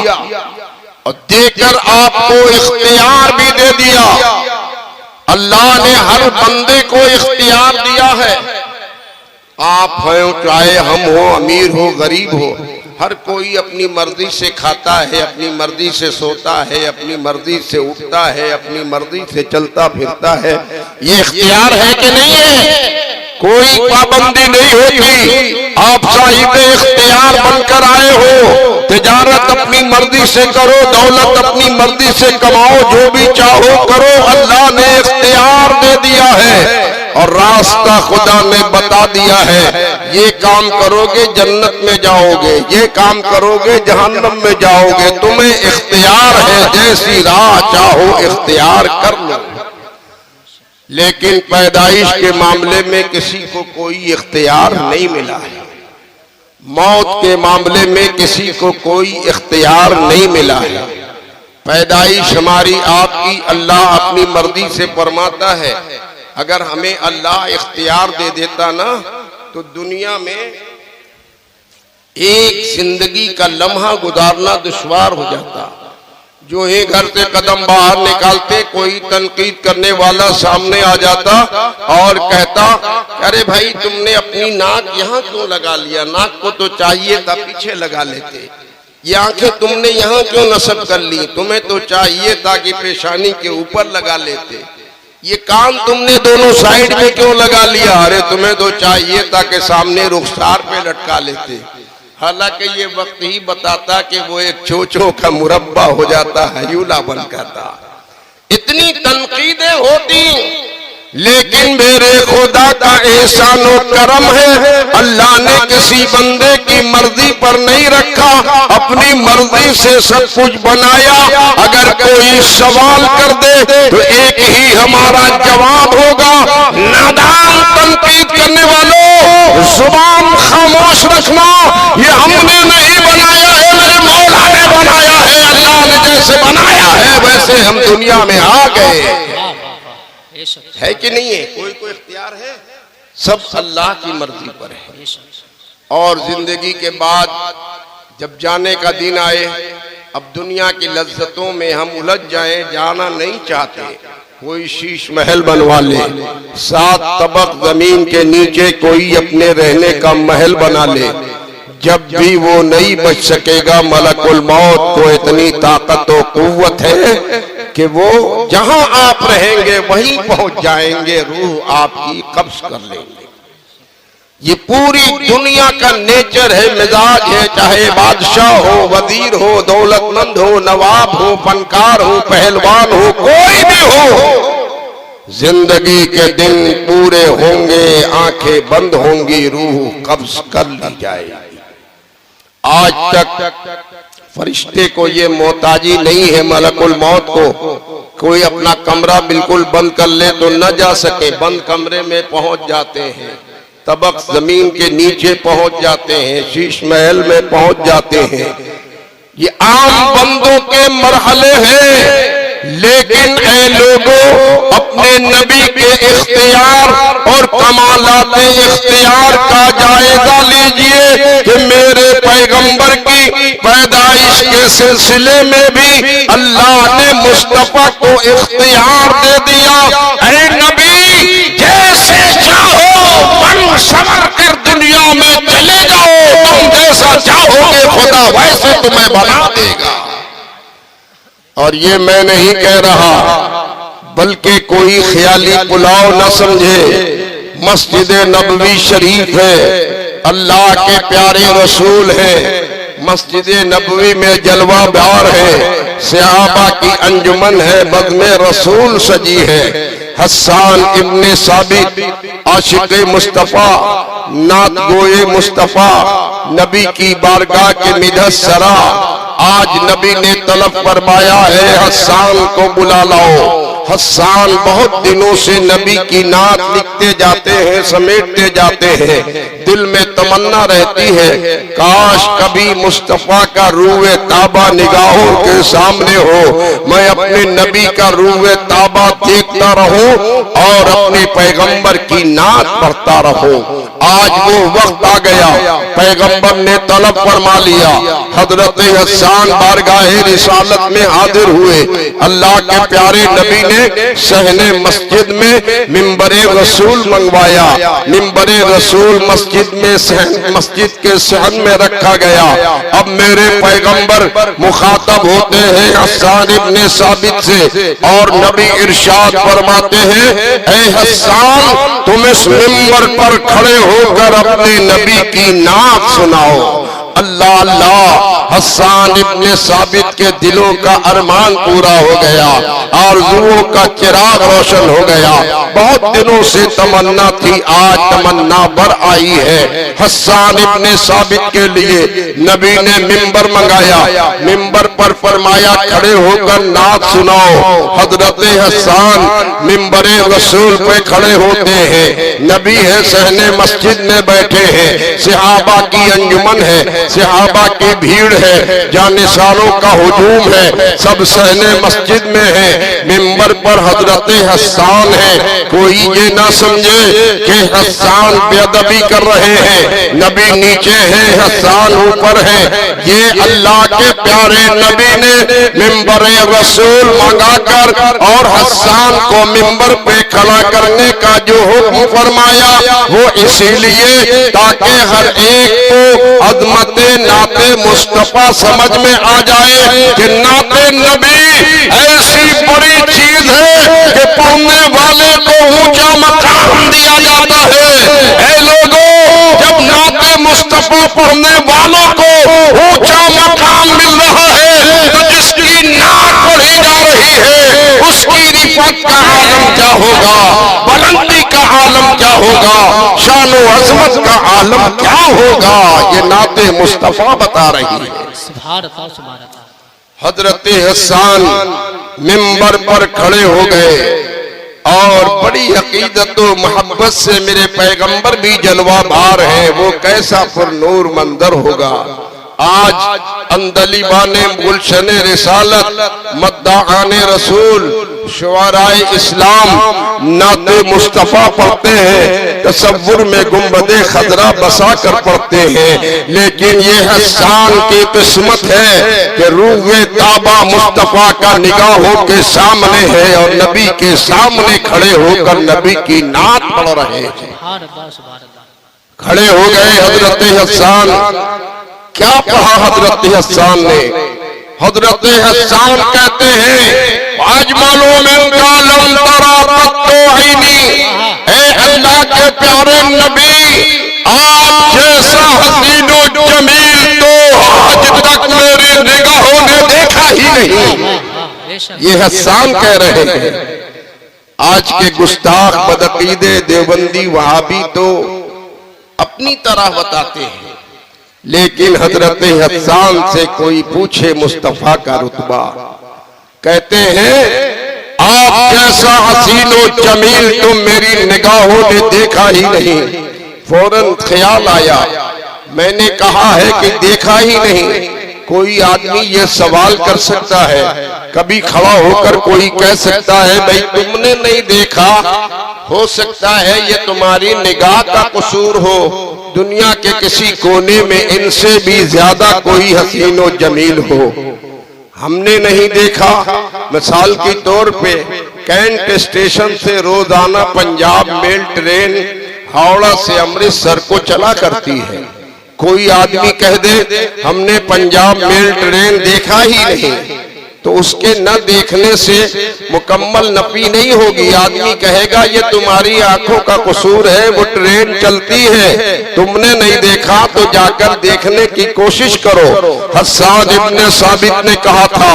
और देकर आपको इख्तियार भी दे दिया। अल्लाह ने हर बंदे को इख्तियार दिया है। आप हो चाहे हम हो, अमीर हो, गरीब हो, हर कोई अपनी मर्जी से खाता है, अपनी मर्जी से सोता है, अपनी मर्जी से उठता है, अपनी मर्जी से चलता फिरता है। ये इख्तियार है कि नहीं है? कोई पाबंदी नहीं होती। आप साहिब इख्तियार बनकर आए हो। तिजारत अपनी मर्जी से करो, दौलत अपनी मर्जी से कमाओ, जो भी चाहो करो। अल्लाह ने इख्तियार दे दिया है और रास्ता खुदा ने बता दिया है। ये काम करोगे जन्नत में जाओगे, ये काम करोगे जहन्नम में जाओगे। तुम्हें इख्तियार है, जैसी राह चाहो इख्तियार कर लो। लेकिन पैदाइश के मामले में किसी को कोई इख्तियार नहीं मिला है। मौत के मामले में किसी को कोई इख्तियार नहीं मिला है। पैदाइश हमारी आपकी अल्लाह अपनी मर्जी से फरमाता है। अगर हमें अल्लाह इख्तियार दे देता ना तो दुनिया में एक जिंदगी का लम्हा गुजारना दुश्वार हो जाता। जो एक घर से कदम बाहर निकालते कोई तनकीद करने वाला सामने आ जाता और कहता, अरे भाई तुमने अपनी नाक यहाँ क्यों लगा लिया? नाक को तो चाहिए था पीछे लगा लेते। ये आंखें तुमने यहाँ क्यों नस्ब कर ली? तुम्हें तो चाहिए था कि पेशानी के ऊपर लगा लेते। ये कान तुमने दोनों साइड में क्यों लगा लिया? अरे तुम्हें तो चाहिए था कि सामने रुखसार पे लटका लेते। हालांकि ये वक्त ही बताता कि वो एक चोचों का मुरब्बा हो जाता है, यूला बन जाता। इतनी तनकीदें होती, लेकिन मेरे खुदा का एहसान और करम है। अल्लाह ने किसी बंदे की मर्जी पर नहीं रखा, अपनी मर्जी से सब कुछ बनाया। अगर कोई सवाल कर दे तो एक ही हमारा जवाब होगा, नादान तनकीद करने वालों जुबान खामोश रखना। ये हमने नहीं बनाया है, मेरे मौला ने बनाया है। अल्लाह ने जैसे बनाया है वैसे हम दुनिया में आ गए। है कि नहीं है? कोई कोई इख्तियार है? सब अल्लाह की मर्जी पर है। और जिंदगी के बाद जब जाने का दिन आए, अब दुनिया की लज्जतों में हम उलझ जाएं, जाना नहीं चाहते। कोई शीश महल बनवा ले, 7 तबक जमीन के नीचे कोई अपने रहने का महल बना ले। जब भी वो नहीं बच सकेगा, मलकुल मौत को इतनी ताकत और कुव्वत है कि वो जहां आप रहेंगे वहीं पहुंच जाएंगे, रूह आपकी कब्ज कर लेंगे। ये पूरी दुनिया का नेचर है, मिजाज है। चाहे बादशाह हो, वजीर हो, दौलतमंद हो, नवाब हो, फनकार हो, पहलवान हो, कोई भी हो, जिंदगी के दिन पूरे होंगे, आंखें बंद होंगी, रूह कब्ज कर ली जाएगी। आज तक फरिश्ते को ये मोहताजी नहीं है मलकुल मौत को। कोई अपना कमरा बिल्कुल बंद कर ले तो न जा सके, बंद कमरे में पहुंच जाते हैं, तबक जमीन के नीचे पहुंच जाते हैं, शीश महल में पहुंच जाते हैं। ये आम बंदों के मरहले हैं। लेकिन ऐ लोगों, अपने नबी के इख्तियार और कमालात इख्तियार का जायजा लीजिए कि मेरे पैगंबर की पैदाइश के के सिलसिले में भी अल्लाह ने मुस्तफा को इख्तियार दे दिया, ऐ नबी जैसे चाहो बन संवर कर दुनिया में चले जाओ, तुम जैसा चाहोगे खुदा वैसे तुम्हें बना देगा। और ये मैं नहीं कह रहा, बल्कि कोई ख्याली पुलाव न समझे। मस्जिद नबवी शरीफ है, अल्लाह के प्यारे रसूल है, मस्जिद नबवी में जलवा बहार है, सहाबा की अंजुमन है, बज़्म रसूल सजी है। हस्सान इब्ने साबित आशिक मुस्तफा, नात गोए मुस्तफा, नबी की बारगाह के मिदस्सरा, आज नबी ने तलब फरमाया है हस्सान को बुला लाओ। हस्सान बहुत दिनों से नबी की नात लिखते जाते हैं, समेटते जाते हैं। दिल में तमन्ना रहती है काश कभी मुस्तफा का रूए ताबा निगाहों के सामने हो, मैं अपने नबी का रूए ताबा देखता रहूं और अपने पैगंबर की नात पढ़ता रहूं। आज वो वक्त आ गया, पैगंबर ने तलब फरमा लिया। हजरत हस्सान बारगाहे रिसालत में हाजिर हुए। अल्लाह के प्यारे नबी ने सहने मस्जिद में मिंबरे रसूल मंगवाया। मिंबरे रसूल मस्जिद के सहन में रखा गया। अब मेरे पैगंबर मुखातब होते हैं हस्सान इब्ने साबित से और नबी इरशाद फरमाते हैं, ऐ हस्सान तुम इस मिंबर पर खड़े होकर अपने नबी की नात सुनाओ। अल्लाह अल्लाह, हस्सान इब्ने साबित के दिलों का अरमान पूरा हो गया, आरज़ुओं का चिराग रोशन हो गया। बहुत दिनों से तमन्ना थी, आज तमन्ना भर आई है। हस्सान इब्ने साबित के लिए नबी ने मिंबर मंगाया। मिंबर पर फरमाया खड़े होकर नात सुनाओ। हजरत हस्सान मिंबरे रसूल पे खड़े होते हैं। नबी है सहने मस्जिद में बैठे हैं, सहाबा की अंजुमन है, सहाबा की भीड़ है, जानिसारों का हुजूम है, सब सहने मस्जिद में है। मिंबर पर हजरत हस्सान है। कोई ये ना समझे कि हस्सान बेअदबी कर रहे हैं, नबी नीचे है, हस्सान ऊपर है। ये अल्लाह के प्यारे नबी ने मिंबर रसूल मंगाकर और हस्सान को मिंबर पे खड़ा करने का जो हुक्म फरमाया वो इसीलिए ताकि हर एक को अज़मते नाते मुस्तफा समझ में आ जाए कि नाते नबी ऐसी बड़ी चीज है कि पढ़ने वाले को ऊंचा मकाम दिया जाता है। ऐ लोगों, जब नाते मुस्तफा पढ़ने वालों को ऊंचा मकाम मिल रहा है तो जिसकी नात पढ़ी जा रही है उसकी रिफत का आलम क्या होगा, बुलंदी का आलम क्या होगा, शान व अज़मत का आलम क्या होगा, ये नाते मुस्तफा बता रही है। हजरत हस्सान मिंबर पर खड़े हो गए और बड़ी अकीदत व मोहब्बत से मेरे पैगंबर भी जलवा बार है, वो कैसा पुरनूर मंजर होगा। आज अंदलीबाने गुलशने रिसालत मद्दाआने रसूल शुआराए इस्लाम नाते मुस्तफा पढ़ते हैं, तसव्वुर में गुंबदे खजरा बसा कर पढ़ते हैं। लेकिन ये हस्सान की किस्मत है कि रूहे ताबा मुस्तफा का निगाहों के सामने है और नबी के सामने खड़े होकर नबी की नात पढ़ रहे हैं। खड़े हो गए हजरत हस्सान। क्या पढ़ा हजरत हस्सान ने? हजरत हस्सान कहते हैं आज मालूम अल्लाह के प्यारे नबी, आप जैसा हसीनो जमील तो आज तक मेरी निगाहों ने देखा ही नहीं। ये हस्सान कह रहे हैं। आज के गुस्ताख बदअकीदे देवबंदी वहाबी तो अपनी तरह बताते हैं, लेकिन हजरत हस्सान से कोई पूछे मुस्तफा का रुतबा, कहते हैं आप जैसा हसीनो जमील तुम मेरी निगाहों ने देखा ही नहीं। फौरन ख्याल आया, मैंने कहा है कि देखा ही नहीं। कोई आदमी ये सवाल कर सकता है, कभी खड़ा होकर कोई कह सकता है भाई तुमने नहीं देखा, हो सकता है ये तुम्हारी निगाह का कसूर हो, दुनिया के किसी कोने में इनसे भी ज्यादा कोई हसीन और जमील हो हमने नहीं देखा। मिसाल के तौर पे कैंट स्टेशन से रोजाना पंजाब मेल ट्रेन हावड़ा से अमृतसर को चला करती है। कोई आदमी कह दे हमने पंजाब मेल ट्रेन देखा ही नहीं, तो उसके न देखने से मुकम्मल नफी नहीं होगी। आदमी कहेगा ये तुम्हारी आंखों का कसूर है, वो ट्रेन चलती है, तुमने नहीं देखा तो जाकर देखने की कोशिश करो। हस्सान इब्ने साबित ने कहा था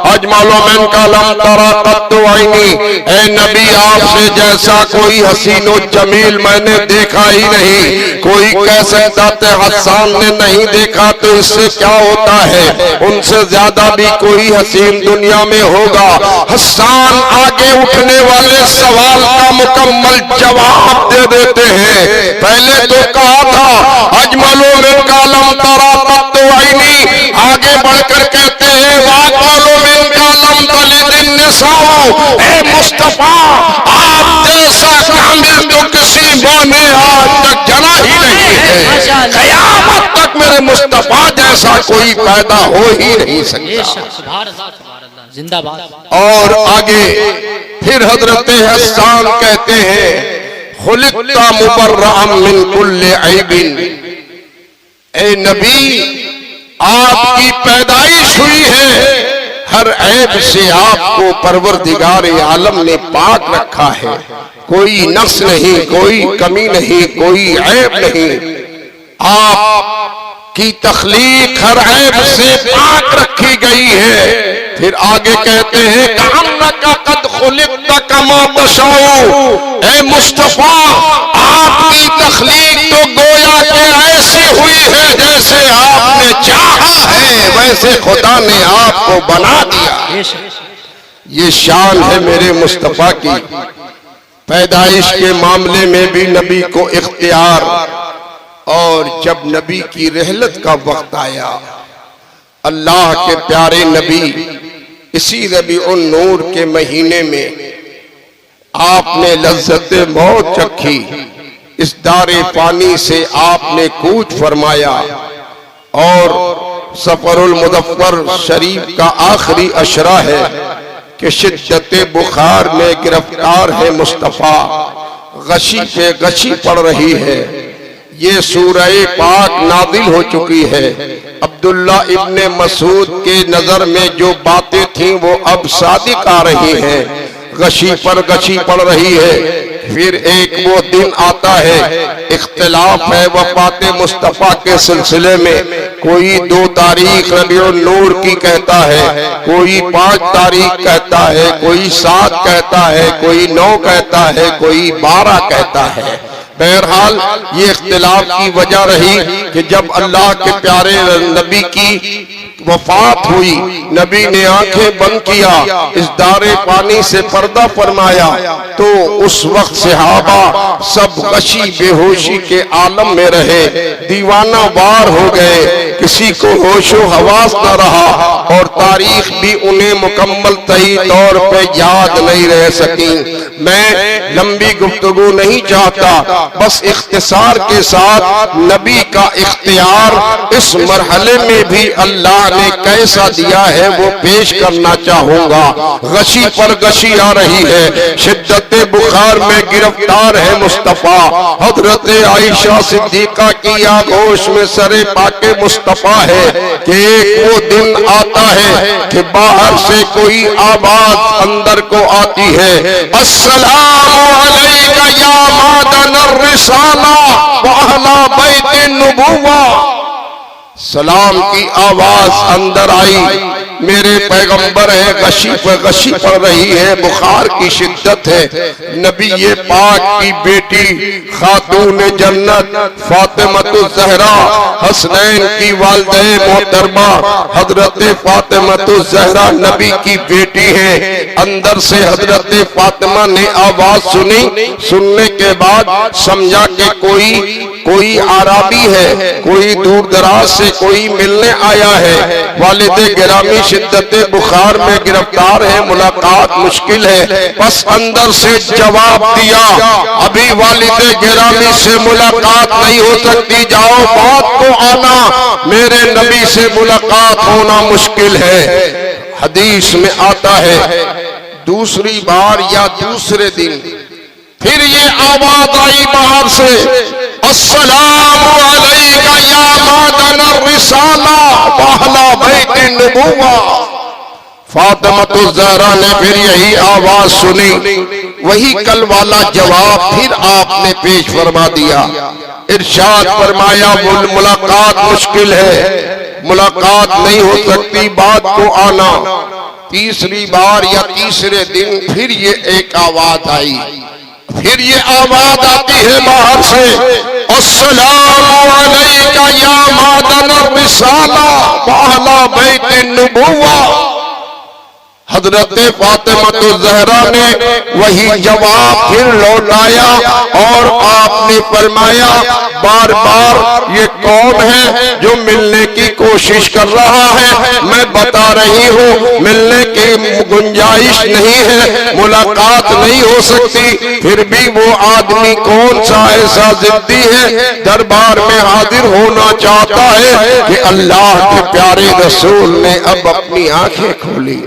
अजमलो मिन कलम तरा कत्तु आईनी, ऐ नबी आपसे जैसा कोई हसीनो जमील मैंने देखा ही नहीं। कोई कह सकता था हस्सान ने नहीं देखा तो इससे क्या होता है, उनसे ज्यादा भी कोई हसीन दुनिया में होगा। हस्सान आगे उठने वाले सवाल का मुकम्मल जवाब दे देते हैं। पहले तो कहा था अजमलो मिन कलम तरा कत्तु आईनी, आगे बढ़कर कहते हैं वाकलो मिन कलम तलिदिन निसाओ, ए मुस्तफा आप जैसा कामिल तो किसी माँ ने आज तक जना ही नहीं है। कयामत तक मेरे मुस्तफा जैसा कोई पैदा हो ही नहीं सकता। जिंदाबाद। और आगे फिर हजरत हस्सान कहते हैं खुलिक़ता मुबर्रअम मिन कुल्li ऐबिन, ए नबी आपकी पैदाइश हुई है, हर ऐब से आपको परवरदिगार आलम ने पाक रखा है। कोई नक्स नहीं, कोई कमी नहीं, कोई ऐब नहीं। आपकी तख्लीक हर ऐब से पाक रखी गई है। फिर आगे कहते हैं कअन्नका कद खुलिक़ता कमा तशाऊ, ए मुस्तफा आपकी तख्लीक तो गोया के ऐसे हुई है जैसे आपने चाहा है वैसे खुदा ने आपको बना दिया। ये शान है मेरे मुस्तफा की। पैदाइश के मामले में भी नबी को इख्तियार, और जब नबी की रहलत का वक्त आया अल्लाह के प्यारे नबी इसी रबीउन नूर के महीने में आपने लज्जत मौत चखी। इस दारे पानी से आपने कूच फरमाया और सफरुल मुदफ्फर शरीफ का आखिरी अशरा है कि शिद्दत बुखार में गिरफ्तार है मुस्तफा, गशी पे गशी पड़ रही है। ये सूरह पाक नाजिल हो चुकी है। अब्दुल्ला इब्ने मसूद के नजर में जो बातें थीं वो अब सादिक आ रही हैं। गशी पर गशी पड़ रही है। फिर एक वो दिन आता है, इख्तिलाफ है वफात मुस्तफा के सिलसिले में। कोई 2 तारीख रबीउन नूर की कहता है, कोई 5 तारीख कहता है, कोई 7 कहता है, कोई 9 कहता है, कोई 12 कहता है। बहरहाल ये इख्तिलाफ की वजह रही कि जब अल्लाह के प्यारे नबी की वफात हुई, नबी ने आंखें बंद किया, इस दारे पानी से पर्दा फरमाया, तो उस वक्त सहाबा सब गशी बेहोशी के आलम में रहे, दीवाना वार हो गए, किसी को होशो हवास न रहा और तारीख भी उन्हें मुकम्मल सही तौर पे याद नहीं रह सकी। मैं लंबी गुफ्तगू नहीं चाहता, बस इख्तिसार के साथ नबी का इख्तियार इस मरहले में भी अल्लाह ने कैसा दिया है वो पेश करना चाहूंगा। गशी पर गशी आ रही है, शिद्दत बुखार में गिरफ्तार है मुस्तफा। हजरत आयशा सिद्दीका की आगोश में सरे पाके मुस्तफा है कि एक वो दिन आता है कि बाहर से कोई आवाज अंदर को आती है, अस्सलामु अलैका या मादन रिसाला व अहला बैत नबुव्वा। सलाम की आवाज अंदर आई, मेरे पैगंबर है, गशी पर गशी पड़ रही है, बुखार की शिद्दत है। नबी ये पाक की बेटी खातून जन्नत फातिमतुज़ ज़हरा, हसनैन की वालिदा मोहतरमा हजरत फातिमतुज़ ज़हरा नबी की बेटी है। अंदर से हजरत फातिमा ने आवाज सुनी, सुनने के बाद समझा कि कोई कोई आराबी है, कोई दूर दराज से कोई मिलने आया है, वालिद गिरामी शिद्दत बुखार में गिरफ्तार है, मुलाकात मुश्किल है, बस अंदर से जवाब दिया अभी वालिद गिरामी से मुलाकात नहीं हो सकती, जाओ बात को आना, मेरे नबी से मुलाकात होना मुश्किल है। हदीस में आता है दूसरी बार या दूसरे दिन फिर ये आवाज आई बाहर से, अस्सलामु अलैका या मादन रिसाला वअहला बैत नबुव्वा। फातिमा ज़हरा ने फिर यही आवाज सुनी, वही कल वाला जवाब फिर आपने पेश फरमा दिया। इरशाद फरमाया मुलाकात मुश्किल है, मुलाकात नहीं हो सकती, बात को आना। तीसरी बार या तीसरे दिन फिर ये एक आवाज आई, फिर ये आवाज आती है बाहर से, अस्सलामु अलैका या मादन रिसाला वअहला बैत नबुव्वा। हजरत फातिमा ज़हरा ने वही जवाब फिर लौटाया और आपने फरमाया बार बार ये कौन है जो मिलने की कोशिश कर रहा है, मैं बता रही हूँ मिलने की गुंजाइश नहीं है, मुलाकात नहीं हो सकती, फिर भी वो आदमी कौन सा ऐसा जिद्दी है दरबार में हाजिर होना चाहता है कि अल्लाह के प्यारे रसूल ने अब अपनी आंखें खोली।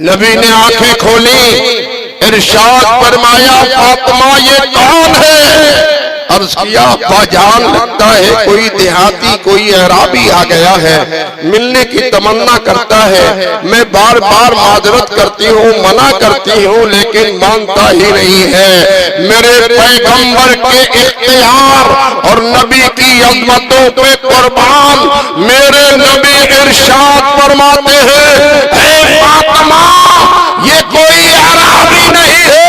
नबी ने आंखें खोली, इरशाद फरमाया फातिमा ये कौन है? अर्ज किया बाजान लगता है कोई देहाती कोई अराबी आ गया है, मिलने की तमन्ना करता है, मैं बार बार माजरत करती हूँ, मना करती हूँ, लेकिन मानता ही नहीं है। मेरे पैगंबर के इख्तियार और नबी की अज़मतों पे कुर्बान मेरे नबी इरशाद फरमाते हैं, ऐ फातिमा ये कोई अराबी नहीं है,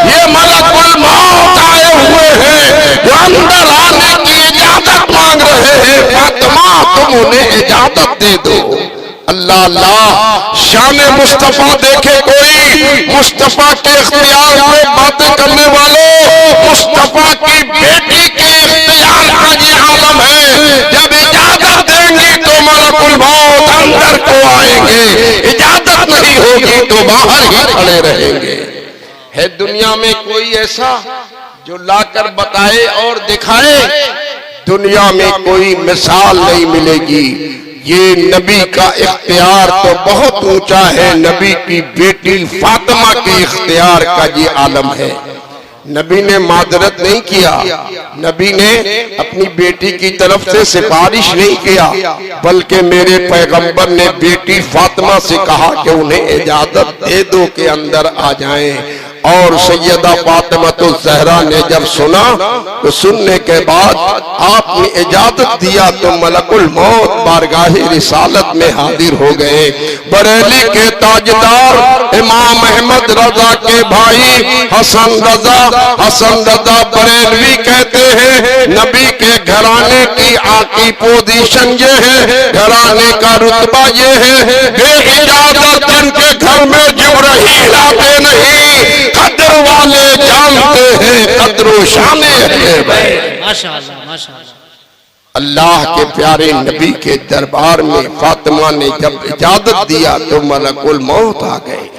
ये मलकुल मौत आए हुए हैं जो अंदर आने की इजाजत मांग रहे हैं। फातिमा तुम उन्हें इजाजत दे दो। अल्लाह अल्लाह, शान मुस्तफा देखे कोई, मुस्तफा के इख्तियार में बातें करने वालों, मुस्तफा की बेटी के इख्तियार का ये आलम है, जब इजाजत देंगी तो मलकुल मौत अंदर को आएंगे, इजाजत नहीं होगी तो बाहर ही खड़े रहेंगे। है दुनिया में कोई ऐसा जो लाकर बताए और दिखाए? दुनिया में कोई मिसाल नहीं मिलेगी। ये नबी का इख्तियार तो बहुत ऊंचा है, नबी की बेटी फातिमा के इख्तियार का ये आलम है। नबी ने माजरत नहीं किया, नबी ने अपनी बेटी की तरफ से सिफारिश नहीं किया, बल्कि मेरे पैगंबर ने बेटी फातिमा से कहा कि उन्हें इजाजत दे दो कि अंदर आ जाएं। और सैयदा फातिमा ज़हरा ने जब सुना तो सुनने के बाद आपने इजाजत दिया तो मलकुल मौत बारगाहे रिसालत में हाजिर हो गए। बरेली के ताजदार इमाम अहमद रजा के भाई हसन रजा बरेलवी कहते हैं नबी के घराने की आकी पोजीशन ये है, घराने का रुतबा ये है, बेइजाजत जिनके घर में जिब्राइल आते नहीं, कद्र वाले जानते हैं कद्रो शाने है। माशाअल्लाह माशाअल्लाह। अल्लाह के प्यारे नबी के दरबार में फातिमा ने जब इजाजत दिया तो मलकुल मौत आ गए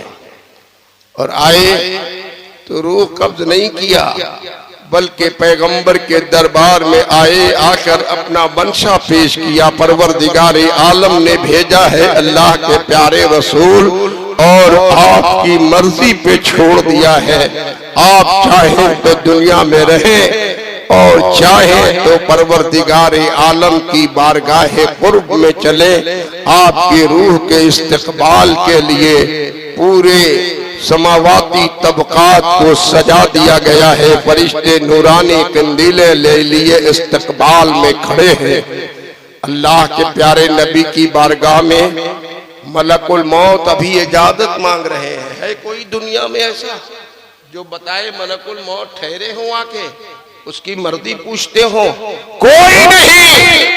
और आए तो रूह कब्ज नहीं किया, बल्कि पैगंबर के दरबार में आए, आकर अपना मंशा पेश किया। परवरदिगार आलम ने भेजा है अल्लाह के प्यारे रसूल और आपकी मर्जी पे छोड़ दिया है। आप चाहें तो दुनिया में रहें और चाहें तो परवरदिगार आलम की बारगाहे कुर्ब में चले। आपकी रूह के इस्तकबाल के लिए पूरे समावाती तबकात को सजा दिया गया है। फरिश्ते नूरानी कंदीले ले लिए इस्तकबाल में खड़े हैं। अल्लाह के प्यारे नबी की बारगाह में मलकुल मौत अभी इजाजत मांग रहे हैं। है कोई दुनिया में ऐसा जो बताए मलकुल मौत ठहरे हो आके उसकी मर्जी पूछते हो? कोई नहीं।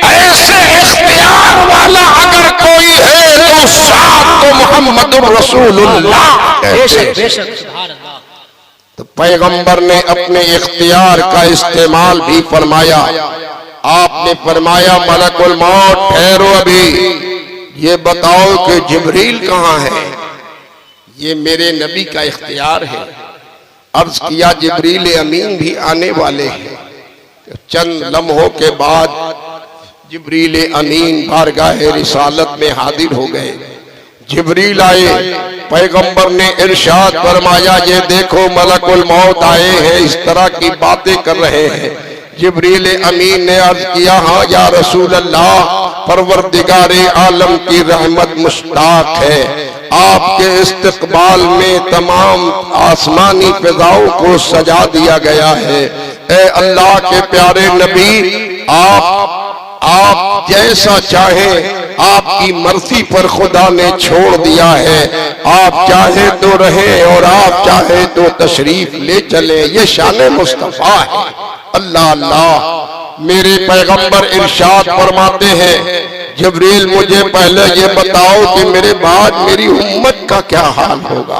ऐसे इख्तियार वाला अगर कोई है तो साथ तो मोहम्मद रसूलुल्लाह। बेशक बेशक सुभान अल्लाह। तो पैगंबर ने अपने इख्तियार का इस्तेमाल भी फरमाया। आपने फरमाया मलकुल मौत ठहरो, अभी ये बताओ कि जिब्रील कहाँ है। ये मेरे नबी का इख्तियार है। अर्ज किया जिब्रील अमीन भी आने वाले हैं। चंद लम्हों के बाद जिब्रील अमीन बारगाह रिसालत में हाजिर हो गए। जिब्रील आए, पैगंबर ने इरशाद फरमाया ये देखो मलकुल मौत आए हैं, इस तरह की बातें कर रहे हैं। जिब्रील अमीन ने अर्ज किया हाँ या रसूल अल्लाह, परवरदिगारे आलम की रहमत मुश्ताक है। आपके इस्तकबाल में तमाम आसमानी फिजाओं को सजा दिया गया है। ए अल्लाह के प्यारे नबी, आप जैसा चाहें आपकी मर्जी पर खुदा ने छोड़ दिया है। आप चाहे तो रहे और आप चाहे तो तशरीफ ले चले। ये शान मुस्तफा है। अल्लाह अल्लाह, मेरे पैगंबर इरशाद फरमाते हैं जिब्रील मुझे पहले ये बताओ कि मेरे बाद मेरी उम्मत का क्या हाल होगा,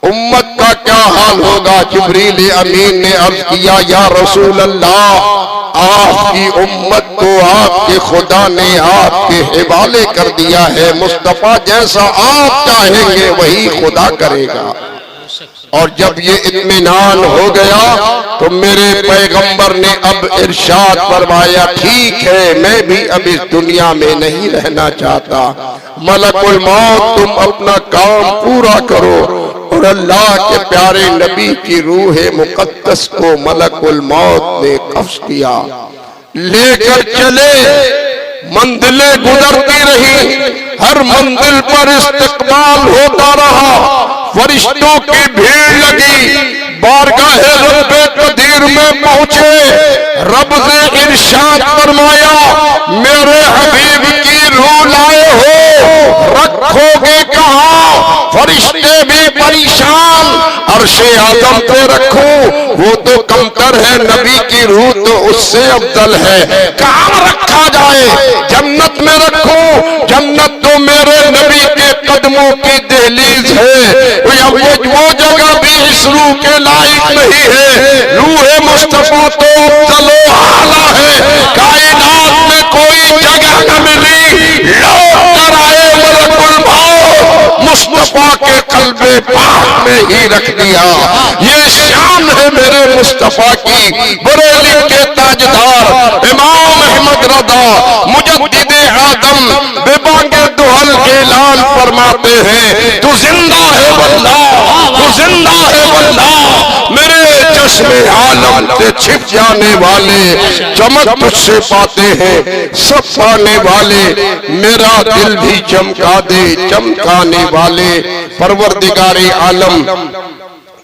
उम्मत का क्या हाल होगा। जिब्रील अमीन ने अर्ज किया या रसूल अल्लाह, आपकी उम्मत को आपके खुदा ने आपके हवाले कर दिया है। मुस्तफा जैसा आप चाहेंगे वही खुदा करेगा। और जब ये इत्मीनान हो गया तो मेरे पैगंबर ने अब इरशाद फरमाया ठीक है, मैं भी अब इस दुनिया में नहीं रहना चाहता। मलकुल मौत तुम अपना काम पूरा करो। और अल्लाह के प्यारे नबी की रूह मुकद्दस को मलकुल मौत ने कब्ज किया, लेकर चले। मंजिलें गुजरती रही, हर मंजिल पर इस्तकबाल होता रहा। फरिश्तों की भीड़ लगी, बारगाहे रब्बे कदीर में पहुंचे। रब ने इरशाद फरमाया मेरे हबीब की रूह लाए हो, रखोगे कहां। फरिश्ते भी परेशान, अर्शे आजम पे रखूं वो तो कमतर है, नबी की रूह तो उससे अफजल है। कहां रखा जाए, जन्नत में रखूं, जन्नत तो मेरे नबी के कदमों की दहलीज है। वो जगह भी इस रूह के लायक नहीं है। रूह मुस्तफा तो अफजल आला है, कायनात में कोई जगह न मिली। लौट कर आए मलकुल मौत, मुस्तफा के कल्बे पाक में ही रख दिया। ये शान है मेरे मुस्तफा की। बरेली के ताजदार इमाम अहमद रदा मुजद्दिदे आदम बेबांगे दुहल ऐलान फरमाते हैं तू जिंदा है वल्लाह, तू जिंदा है वल्लाह। मेरे चश्मे आलम से छिप जाने वाले चमक तुझसे पाते हैं सब पाने वाले। मेरा दिल भी चमका दे चमकाने वाले। परवरदिगारे आलम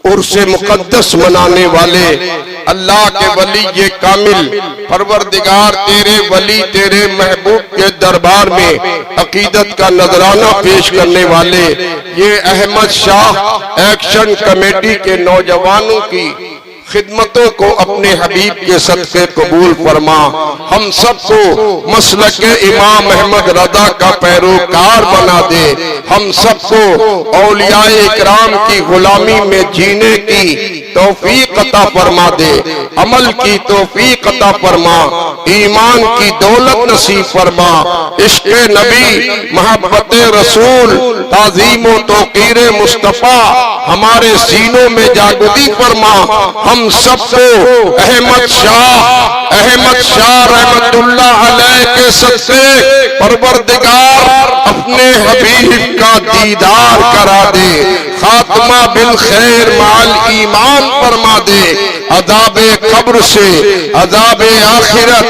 उर्से मुकद्दस मनाने वाले अल्लाह के वली ये कामिल परवरदिगार तेरे वली तेरे महबूब के दरबार में अकीदत का नजराना पेश करने वाले ये अहमद शाह एक्शन कमेटी के नौजवानों की खिदमतों को अपने हबीब के सदक़े कबूल फरमा। हम सबको मसलक इमाम अहमद रदा का पैरोकार बना दे। हम सबको औलियाए इकराम की गुलामी में जीने की तौफीक अता फरमा दे। अमल की तौफीक अता फरमा, ईमान की दौलत नसीब फरमा। इश्क़ नबी मोहब्बत रसूल ताज़ीम व तौक़ीर मुस्तफ़ा हमारे सीनों में जागृति फरमा। हम सबको अहमद शाह रहमतुल्लाह अलैह के सदक़े परवरदिगार अपने हबीब का दीदार करा दे। खात्मा बिल खैर माल ईमान फरमा दे। अज़ाबे कब्र से अज़ाबे आखिरत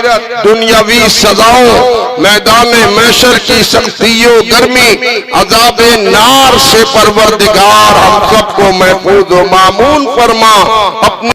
दुनियावी सजाओं मैदान महशर की सख्तियों गर्मी अज़ाबे नार से परवरदिगार हम सबको महफूज व मामून फरमा। अपने